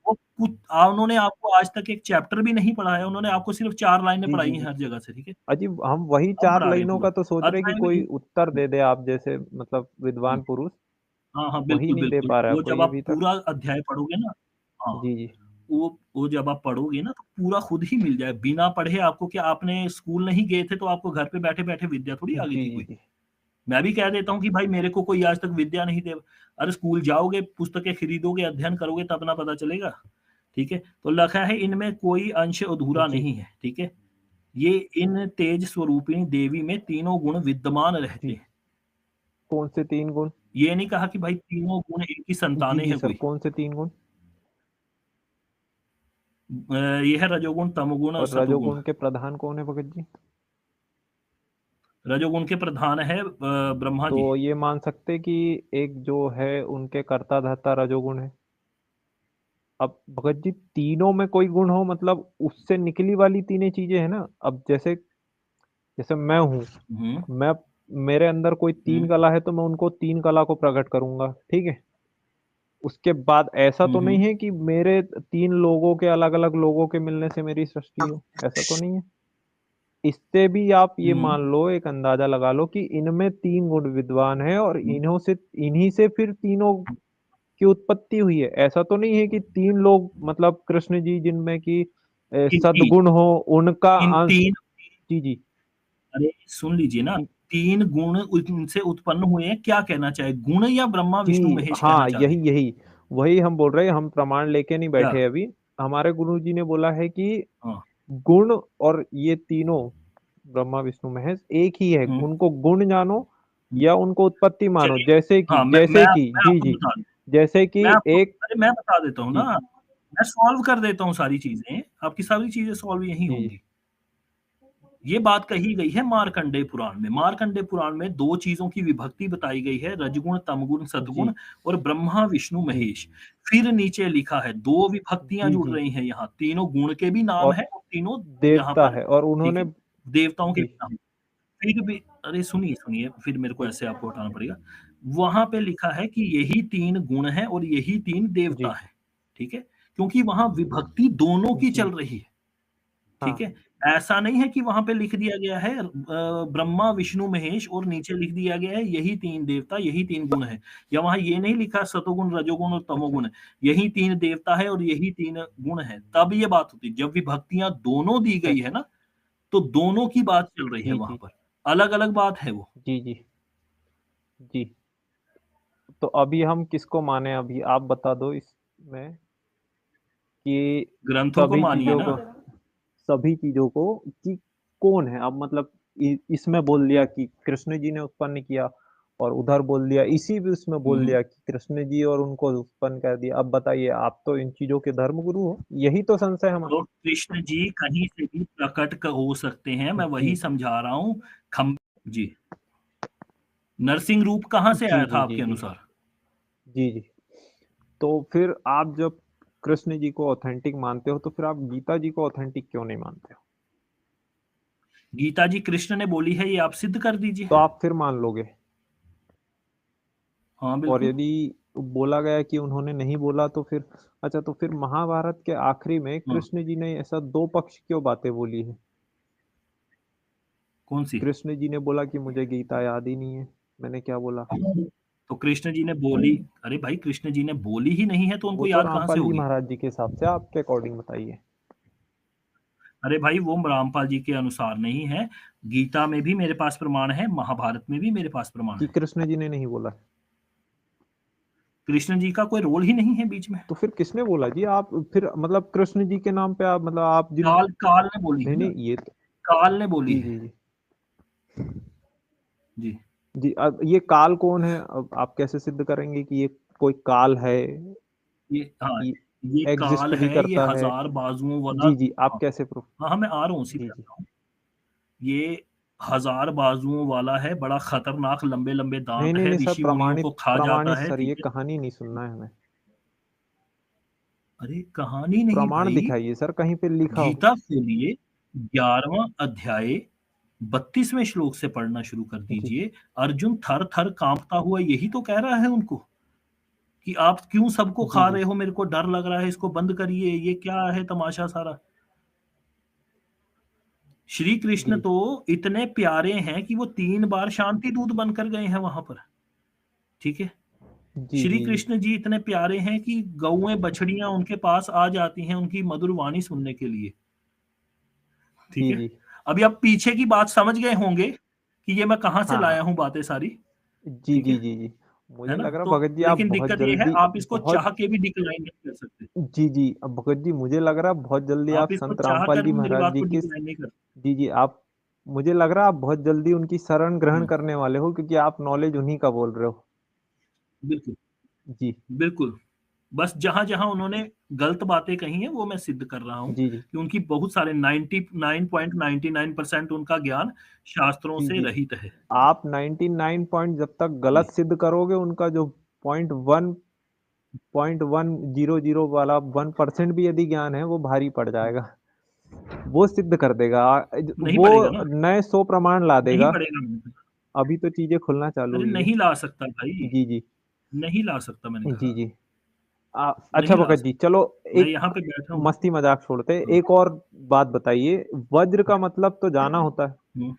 वो उन्होंने आपको आज तक एक चैप्टर भी नहीं पढ़ाया, उन्होंने आपको सिर्फ 4 लाइनें जी पढ़ाई जी हैं जी हर जगह से, ठीक है। अजीब, हम वही हम 4 पढ़ा रहे हैं लाइनों पूरा का तो सोच रहे कि अध्याय में कोई नहीं। उत्तर दे दे, आप जैसे मतलब विद्वान पुरुष, हाँ हाँ, वही बिल्कुल नहीं दे बिल्कुल, पा रहा है वो जब कोई आप अभी तक। पूरा अध्याय पढ़ोगे ना, हाँ, जी जी वो जब आप पढ़ोगे ना तो पूरा खुद ही मिल जाए, बिना पढ़े आपको। क्या आपने स्कूल नहीं गए थे तो आपको घर पे बैठे बैठे विद्या थोड़ी आ गई जी थी जी कोई। जी मैं भी कह देता हूँ कि भाई मेरे को कोई आज तक विद्या नहीं दे। अरे स्कूल जाओगे, पुस्तकें खरीदोगे, अध्ययन करोगे, तब ना पता चलेगा, ठीक है। तो लिखा है इनमें कोई अंश अधूरा जी नहीं है, ठीक है। ये इन तेज स्वरूपिणी देवी में तीनों गुण विद्यमान रहते जी हैं। कौन से 3 गुण? ये नहीं कहा कि भाई तीनों गुण एक ही जी संतानें जी हैं सर, कोई। कौन से 3 गुण? ये है रजोगुण, तमोगुण और और सतोगुण। रजोगुण के प्रधान कौन है भगत जी? रजोगुण के प्रधान है ब्रह्मा तो जी। ये मान सकते कि एक जो है उनके कर्ता धर्ता रजोगुण है। अब भगत जी तीनों में कोई गुण हो, मतलब उससे निकली वाली तीनों चीजें है ना। अब जैसे जैसे मैं हूँ, हम्म मैं मेरे अंदर कोई 3 हम्म कला है तो मैं उनको 3 कला को प्रकट करूंगा, ठीक है। उसके बाद ऐसा तो नहीं हम्म है कि मेरे 3 लोगों के, अलग अलग लोगों के मिलने से मेरी सृष्टि हो, ऐसा तो नहीं है। इससे भी आप ये हम्म मान लो, एक अंदाजा लगा लो कि इनमें 3 गुण विद्वान है और इन्हीं से फिर तीनों की उत्पत्ति हुई है। ऐसा तो नहीं है कि 3 लोग, मतलब कृष्ण जी जिनमें कि तीन तीन सद्गुण हो, उनका तीन अंश। तीन जी जी अरे सुन लीजिए ना, जी 3 गुण उनसे उत्पन्न हुए हैं, क्या कहना चाहे, गुण या ब्रह्मा विष्णु जी, महेश कहना हाँ चाह रहे यही हैं? यही वही हम बोल रहे हैं, हम प्रमाण लेके नहीं क्या? बैठे अभी। हमारे गुरु जी ने बोला है कि हाँ। गुण और ये तीनों ब्रह्मा विष्णु महेश एक ही है, हम्म उनको गुण जानो हम्म। या उनको उत्पत्ति मानो। चलिए, जैसे कि हाँ, मैं जी आपको जी बता दूं, जैसे कि एक मैं बता देता हूँ ना, जी मैं सॉल्व कर देता हूँ सारी चीजें, आपकी सारी चीजें सॉल्व यही जी होंगी। ये बात कही गई है मार्कंडेय पुराण में। मार्कंडेय पुराण में 2 चीजों की विभक्ति बताई गई है, रजगुण, तमगुण, जी सद्गुण, और ब्रह्मा विष्णु जी महेश। फिर नीचे लिखा है 2 विभक्तियां जी जुड़ जी रही हैं यहाँ, तीनों गुण के भी नाम और है और तीनों यहाँ देवता पर, है, और ठीक उन्होंने है, देवताओं के जी भी नाम। फिर भी, अरे सुनिए सुनिए, फिर मेरे को ऐसे आपको हटाना पड़ेगा। वहां पे लिखा है कि यही 3 गुण है और यही 3 देवता जी है, ठीक है। क्योंकि वहां विभक्ति दोनों की जी चल रही है, ठीक हाँ है। ऐसा नहीं है कि वहां पे लिख दिया गया है ब्रह्मा विष्णु महेश और नीचे लिख दिया गया है यही 3 देवता, यही 3 गुण है। या वहां ये नहीं लिखा सतोगुण, रजोगुण और अच्छा तमोगुण, यही 3 देवता है और यही 3 गुण है। तब ये बात होती है, जब विभक्तियां दोनों दी अच्छा गई है अच्छा ना, तो दोनों की बात चल रही है जी वहां जी पर, अलग अलग बात है वो। जी जी जी। तो अभी हम किसको माने, अभी आप बता दो इसमें कि ग्रंथों को मानिए ना। सभी चीजों को कि कौन है अब, मतलब इसमें बोल दिया कि कृष्ण जी ने उत्पन्न किया, और उधर बोल दिया, इसी भी उसमें बोल दिया कि कृष्ण जी और उनको उत्पन्न कर दिया। अब बताइए, आप तो इन चीजों के धर्मगुरु हो, यही तो संशय है हमारा। तो कृष्ण जी कहीं से भी प्रकट हो सकते हैं, मैं वही जी समझा रहा हूँ। जी, नरसिंह रूप कहाँ से जी आया था जी जी आपके जी अनुसार? जी जी। तो फिर आप जब कृष्ण जी को ऑथेंटिक मानते हो, तो फिर आप गीता जी को ऑथेंटिक क्यों नहीं मानते हो? गीता जी कृष्ण ने बोली है, ये आप सिद्ध कर दीजिए। तो आप फिर मान लोगे? हाँ और बिल्कुल। यदि बोला गया कि उन्होंने नहीं बोला, तो फिर अच्छा, तो फिर महाभारत के आखिरी में हाँ, कृष्ण जी ने ऐसा दो पक्ष क्यों बातें बोली है? कौन सी? कृष्ण जी ने बोला कि मुझे गीता याद ही नहीं है, मैंने क्या बोला। तो कृष्ण जी ने बोली, अरे भाई कृष्ण जी ने बोली ही नहीं है तो उनको वो तो याद कहाँ से रामपाल जी होगी? महाराज जी के हिसाब से, आपके अकॉर्डिंग बताइए। अरे भाई वो रामपाल जी के अनुसार नहीं है। गीता में भी मेरे पास प्रमाण है, महाभारत में भी मेरे पास प्रमाण कि है। कृष्ण जी ने नहीं बोला? कृष्ण जी का कोई रोल ही नहीं है बीच में। तो फिर किसने बोला जी? आप फिर मतलब कृष्ण जी के नाम पे आप, मतलब आप जिन, काल काल ने बोली नहीं है ना। नहीं, ये तो, काल ने बोली जी है। जी जी जी, जी। अब ये काल कौन है, अब आप कैसे सिद्ध करेंगे कि ये कोई काल है, ये हाँ, कि ये एग्जिस्ट काल भी है, ये करता है? हजार बाजुओं वाला। जी जी, आप हाँ कैसे प्रूफ? हाँ हाँ, मैं आ रहा हूँ, उसी पे जी आ जी रहा हूँ। ये हजार बाजुओं वाला है, बड़ा खतरनाक, लंबे लंबे नहीं दांत नहीं है, नहीं सर, ऋषि मुनियों प्रमाणित को खा जाता प्रमाणित है, सर, ठीक ये है। कहानी नहीं सुनना है हमें। अरे कहानी नहीं प्रमाण भाई, दिखाइए सर, कहीं पे लिखा हो। गीता खोलिए, 11वां अध्याय 32वें श्लोक से पढ़ना शुरू कर जी दीजिए। अर्जुन थर थर कांपता हुआ यही तो कह रहा है उनको कि आप क्यों सबको जी खा जी रहे हो, मेरे को डर लग रहा है, इसको बंद करिए, ये क्या है तमाशा सारा। श्री कृष्ण जी तो इतने प्यारे हैं कि वो 3 बार शांति दूत बनकर गए हैं वहां पर, ठीक है। जी श्री जी कृष्ण जी इतने प्यारे हैं कि गौएं बछड़ियां उनके पास आ जाती हैं उनकी मधुर वाणी सुनने के लिए, ठीक जी है। जी अभी आप पीछे की बात समझ गए होंगे कि ये मैं कहां से हाँ लाया हाँ, हूं बातें सारी, जी ठीक जी है जी जी। है मुझे ना। लग रहा तो भगत जी आप लेकिन बहुत दिक्कत ये है, जल्दी, आप इसको चाह बहुत, के भी डिक्लाइन नहीं कर सकते। जी जी, अब भगत जी मुझे लग रहा बहुत जल्दी आप आप इसको संत चाह रामपाल कर जी भी मेरी महाराज बात जी को के, डिक्लाइन नहीं कर जी जी, आप, मुझे लग रहा आप बहुत जल्दी उनकी शरण ग्रहण सकते। करने वाले हो, क्योंकि आप नॉलेज उन्हीं का बोल रहे हो। बिल्कुल जी बिल्कुल। बस जहां जहां उन्होंने गलत बातें कही हैं वो मैं सिद्ध कर रहा हूं जी जी कि उनकी बहुत सारे 99.99% उनका ज्ञान शास्त्रों जी से जी। रहित है। आप 99 पॉइंट जब तक जी गलत सिद्ध करोगे, उनका जो .1.1000 वाला 1% भी यदि ज्ञान है, वो भारी पड़ जाएगा, वो सिद्ध कर देगा। नहीं वो पड़ेगा ना, नए 100 प्रमाण ला नहीं देगा। पड़ेगा मुझे। अभी तो चीजें खुलना चालू अरे हुई है। नहीं ला सकता भाई, जी जी नहीं ला सकता, मैंने जी कहा जी। अच्छा नहीं ला भगत जी, सकता। चलो, मैं एक यहाँ पे बैठा हूँ। मस्ती मजाक छोड़ते, हाँ, एक और बात बताइए। वज्र का मतलब तो जाना होता है। हम्म।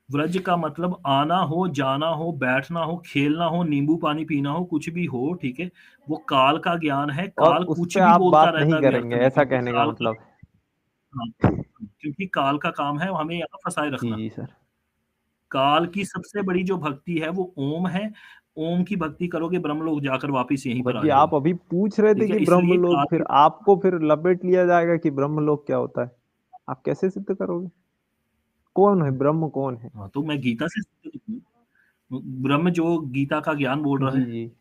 व्रज का मतलब आना हो, जाना हो, बैठना हो, खेलना हो, नींबू पानी पीना हो, कुछ भी हो, ठीक है। वो काल का ज्ञान है, और काल उस कुछ पे भी आप बोलता बात रहता नहीं है व्यर्थ करेंगे, में, ऐसा क्योंकि कहने का काल का, मतलब? हाँ, क्योंकि काल का काम है हमें यहाँ फंसाए जी रखना। जी सर। काल की सबसे बड़ी जो भक्ति है वो ओम है। ओम की भक्ति करोगे ब्रह्मलोक जाकर वापिस यहीं पर भगत आ जी, आप जाओगे, अभी पूछ रहे थे ठीक है। कि इसलिए ब्रह्मलोक, काल फिर की, आपको फिर लपेट लिया जाएगा कि ब्रह्मलोक क्या होता है। आप कैसे सिद्ध करोगे? कौन है ब्रह्म, कौन है? हाँ, तो मैं गीता से सिद्ध करूँ। ब्रह्म जो गीता का ज्ञान बोल रहा जी है। जी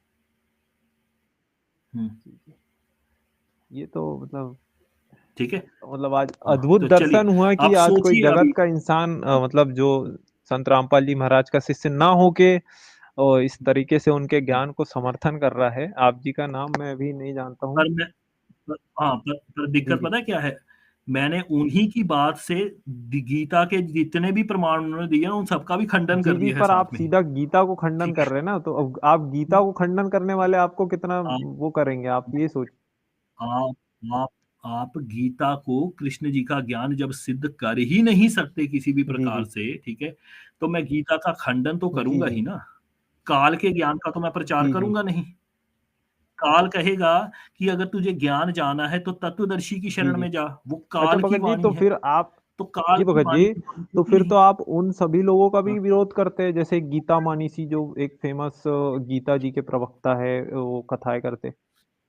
हम्म, जी जी। ये तो मतलब, ठीक है। आज हाँ अद्भुत तो चलिए, दर्शन हुआ कि आप आज कोई सोचिए जगत अभी। का इंसान, मतलब जो संत रामपाल जी महाराज का शिष्य ना होके, और इस तरीके से उनके ज्ञान को समर्थन कर रहा है। आप जी का नाम मैं अभी नहीं जानता हूँ। पर मैं हाँ, पर जी दिक्कत जी पता है क्या है? मैंने उन्हीं की बात से गीता के जितने भी प्रमाण उन्होंने दिए ना उन सबका भी खंडन जी कर जी, दिया है पर आप साथ में ही, सीधा गीता को खंडन ठीक कर है। रहे हैं ना, तो अब आप गीता को खंडन करने वाले आपको कितना आप वो करेंगे, आप ये सोच। आप आप आप गीता को, कृष्ण जी का ज्ञान जब सिद्ध कर ही नहीं सकते किसी भी जी प्रकार जी से, ठीक है, तो मैं गीता का खंडन तो जी करूंगा जी ही ना। काल के ज्ञान का तो मैं प्रचार जी जी करूंगा नहीं। काल कहेगा कि अगर तुझे ज्ञान जाना है तो तत्वदर्शी की जी शरण जी। में जा, वो अच्छा काल की भगत जी, वाणी तो है। फिर आप तो काल जी की भगत वाणी जी, की पंक्ति तो भी फिर नहीं तो आप उन सभी लोगों का भी हाँ, विरोध करते हैं, जैसे गीता मानीसी जो एक फेमस गीता जी के प्रवक्ता है, वो कथाएं करते।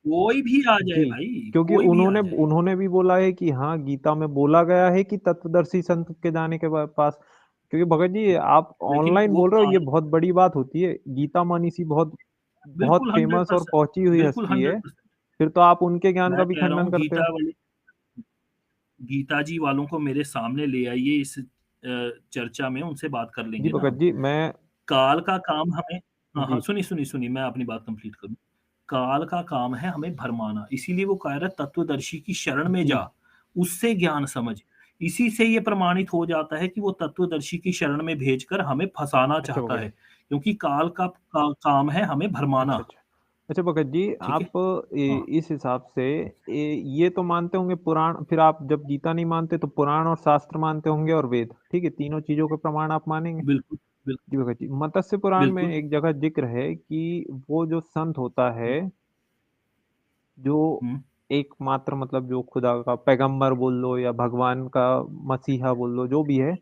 कोई भी आ जाए जी, भाई, क्योंकि कोई भी आ उन्होंने जाए। उन्होंने भी बोला है कि हाँ, गीता में बोला गया है कि तत्वदर्शी संत के जाने के पास, क्योंकि भगत जी आप लेकिन ऑनलाइन वो बोल रहे हो, ये काल बहुत बड़ी बात होती है। गीता मानीसी बहुत बहुत बिल्कुल फेमस और 100%, पहुंची हुई बिल्कुल हस्ती है, 100%। फिर तो आप उनके ज्ञान का मैं भी कह रहा खंडन हूँ करते हो। गीता जी वालों को मेरे सामने ले आइए इस चर्चा में, उनसे बात कर जी लेंगे ना भगत हम। जी, मैं काल का काम हमें हाँ, हाँ, जी सुनिए, मैं अपनी बात कंप्लीट करूँ। काल का काम है हमें भरमाना, इसीलिए वो कह रहा है तत्वदर्शी की शरण में जी जा, उससे ज्ञान समझ। इसी से ये प्रमाणित हो जाता है कि वो तत्वदर्शी की शरण में भेजकर हमें फँसाना अच्छा चाहता भगत है, जी। क्योंकि काल का काम है हमें भरमाना, अच्छा, अच्छा। अच्छा भगत जी, ठीक है? आप हाँ, इस हिसाब से ये तो मानते होंगे पुराण, फिर आप जब गीता नहीं मानते तो पुराण और शास्त्र मानते होंगे और वेद, ठीक है? तीनों चीज़ों के प्रमाण आप मानेंगे? बिल्कुल, बिल जी भगत जी, मत्स्य पुराण में बिल्कुल। एक जगह ज़िक्र है कि वो जो संत होता है, जो हुँ, एकमात्र मतलब जो खुदा का पैगंबर बोल लो या भगवान का मसीहा बोल लो, जो भी है,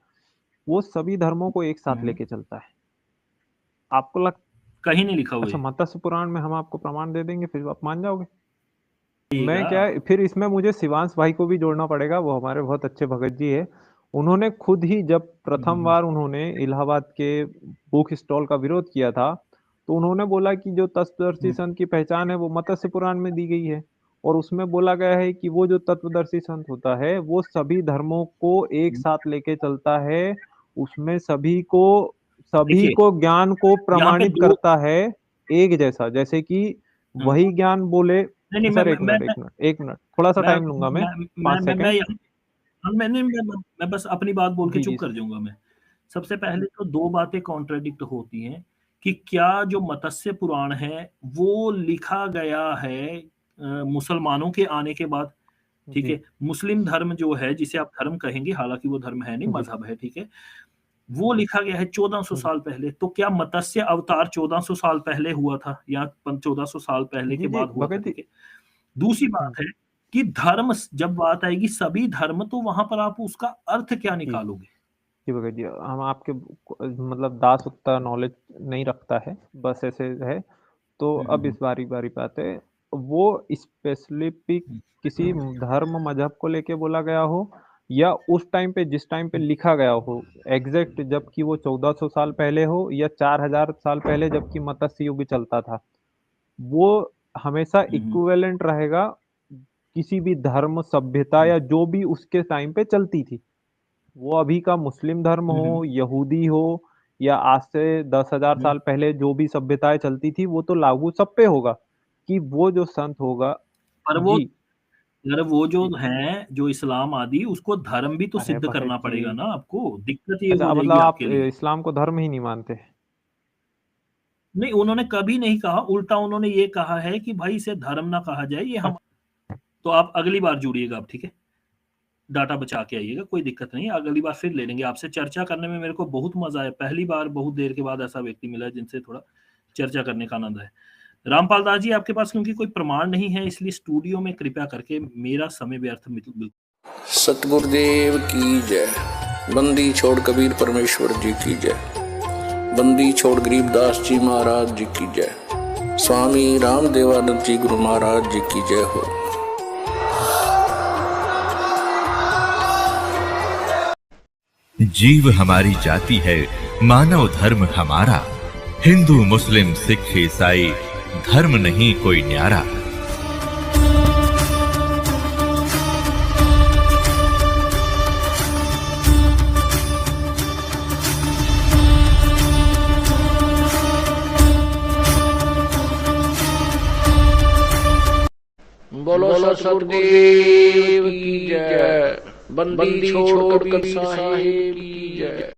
वो सभी धर्मों को एक साथ हुँ। लेके चलता है। आपको लग कहीं नहीं लिखा हुआ अच्छा, है। मत्स्य पुराण में हम आपको प्रमाण दे देंगे, फिर आप मान जाओगे? मैं आइएगा क्या है, फिर इसमें मुझे शिवांश भाई को भी जोड़ना पड़ेगा, वो हमारे बहुत अच्छे भगत जी है। उन्होंने खुद ही जब हुँ, प्रथम हुँ, बार उन्होंने इलाहाबाद के बुक स्टॉल का विरोध किया था, तो उन्होंने बोला कि जो तत्वदर्शी हुँ, संत की पहचान है वो मत्स्य पुराण में दी गई है, और उसमें बोला गया है कि वो जो तत्वदर्शी संत होता है वो सभी धर्मों को एक हुँ। साथ लेके चलता है, उसमें सभी देखिए, को ज्ञान को यहाँ पे प्रमाणित 2 करता है एक जैसा, जैसे कि हुँ। वही ज्ञान बोले। नहीं, नहीं, सर 1 मिनट, 1 मिनट, 1 मिनट, थोड़ा-सा मैं टाइम लूँगा मैं, मैं 5 मैं मैं सेकंड। यहाँ हाँ, मैं बस अपनी बात बोल के जी, जी, चुप कर सर। जाऊँगा मैं। सबसे पहले तो 2 बातें कॉन्ट्राडिक्ट होती हैं कि क्या जो मत्स्य पुराण है, वो लिखा गया है मुसलमानों के आने के बाद, ठीक जी, है? मुस्लिम धर्म जो है, जिसे आप धर्म कहेंगे, हालाँकि वो धर्म है नहीं, जी, मज़हब है, ठीक है? वो लिखा गया है 1400 जी। साल पहले, तो क्या मत्स्य अवतार 1400 साल पहले हुआ था या 1400 साल पहले के जी, जी, बाद हुआ था, भगत जी। ठीक है? दूसरी हुँ, बात है कि धर्म स जब बात आएगी सभी धर्म, तो वहाँ पर आप उसका अर्थ क्या जी, निकालोगे? जी, भगत जी, हम आपके मतलब दास उतना नॉलेज नहीं रखता है, बस ऐसे है। तो हुँ, हुँ, अब इस हुँ। बारी पे आते हैं, वो स्पेसिफिक हुँ, किसी धर्म मज़हब को लेके बोला गया हो, या उस टाइम पे जिस टाइम पे हुँ, लिखा गया हो, एग्ज़ैक्ट जबकि वो 1400 साल पहले हो या 4000 साल पहले जबकि मत्स्य युग चलता था, वो हमेशा हुँ, हुँ, इक्विवेलेंट रहेगा किसी भी धर्म, सभ्यता हुँ, या जो भी उसके टाइम पे चलती थी। वो अभी का मुस्लिम धर्म हुँ, हुँ, हो, यहूदी हो, या आज से 10,000 हुँ। साल पहले जो भी सभ्यताएँ चलती थी, वो तो लागू सब पे होगा, कि वो जो संत होगा। पर वो जी, अगर वो जो जी। हैं, जो इस्लाम आदि, उसको धर्म भी तो अरे सिद्ध भगत करना जी, पड़ेगा ना आपको, दिक्कत ये अच्छा हो मतलब जाएगी आप आपके लिए। इस्लाम को धर्म ही नहीं मानते? नहीं, उन्होंने कभी नहीं कहा, उल्टा उन्होंने ये कहा है कि भाई इसे धर्म ना कहा जाए, ये हम तो आप अगली बार जुड़िएगा आप, ठीक है? डाटा बचा के आइएगा, कोई दिक्कत नहीं है, अगली बार फिर ले लेंगे। आपसे चर्चा करने में मेरे को बहुत मज़ा आया, पहली बार बहुत देर के बाद ऐसा व्यक्ति मिला जिनसे थोड़ा चर्चा करने का आनंद आया। रामपाल दास जी, आपके पास क्योंकि कोई प्रमाण नहीं है, इसलिए स्टूडियो में कृपया करके मेरा समय व्यर्थ बिल्कुल सतगुरुदेव की जय। बंदी छोड़ कबीर परमेश्वर जी की जय। बंदी छोड़ गरीबदास जी महाराज जी की जय। स्वामी रामदेवानंद जी गुरु महाराज जी की जय हो। जीव हमारी जाति है, मानव धर्म हमारा। हिंदू मुस्लिम सिख ईसाई धर्म नहीं कोई न्यारा। बोलो सतगुरुदेव की जय। बंदी छोड़ कबीर साहिब की जय।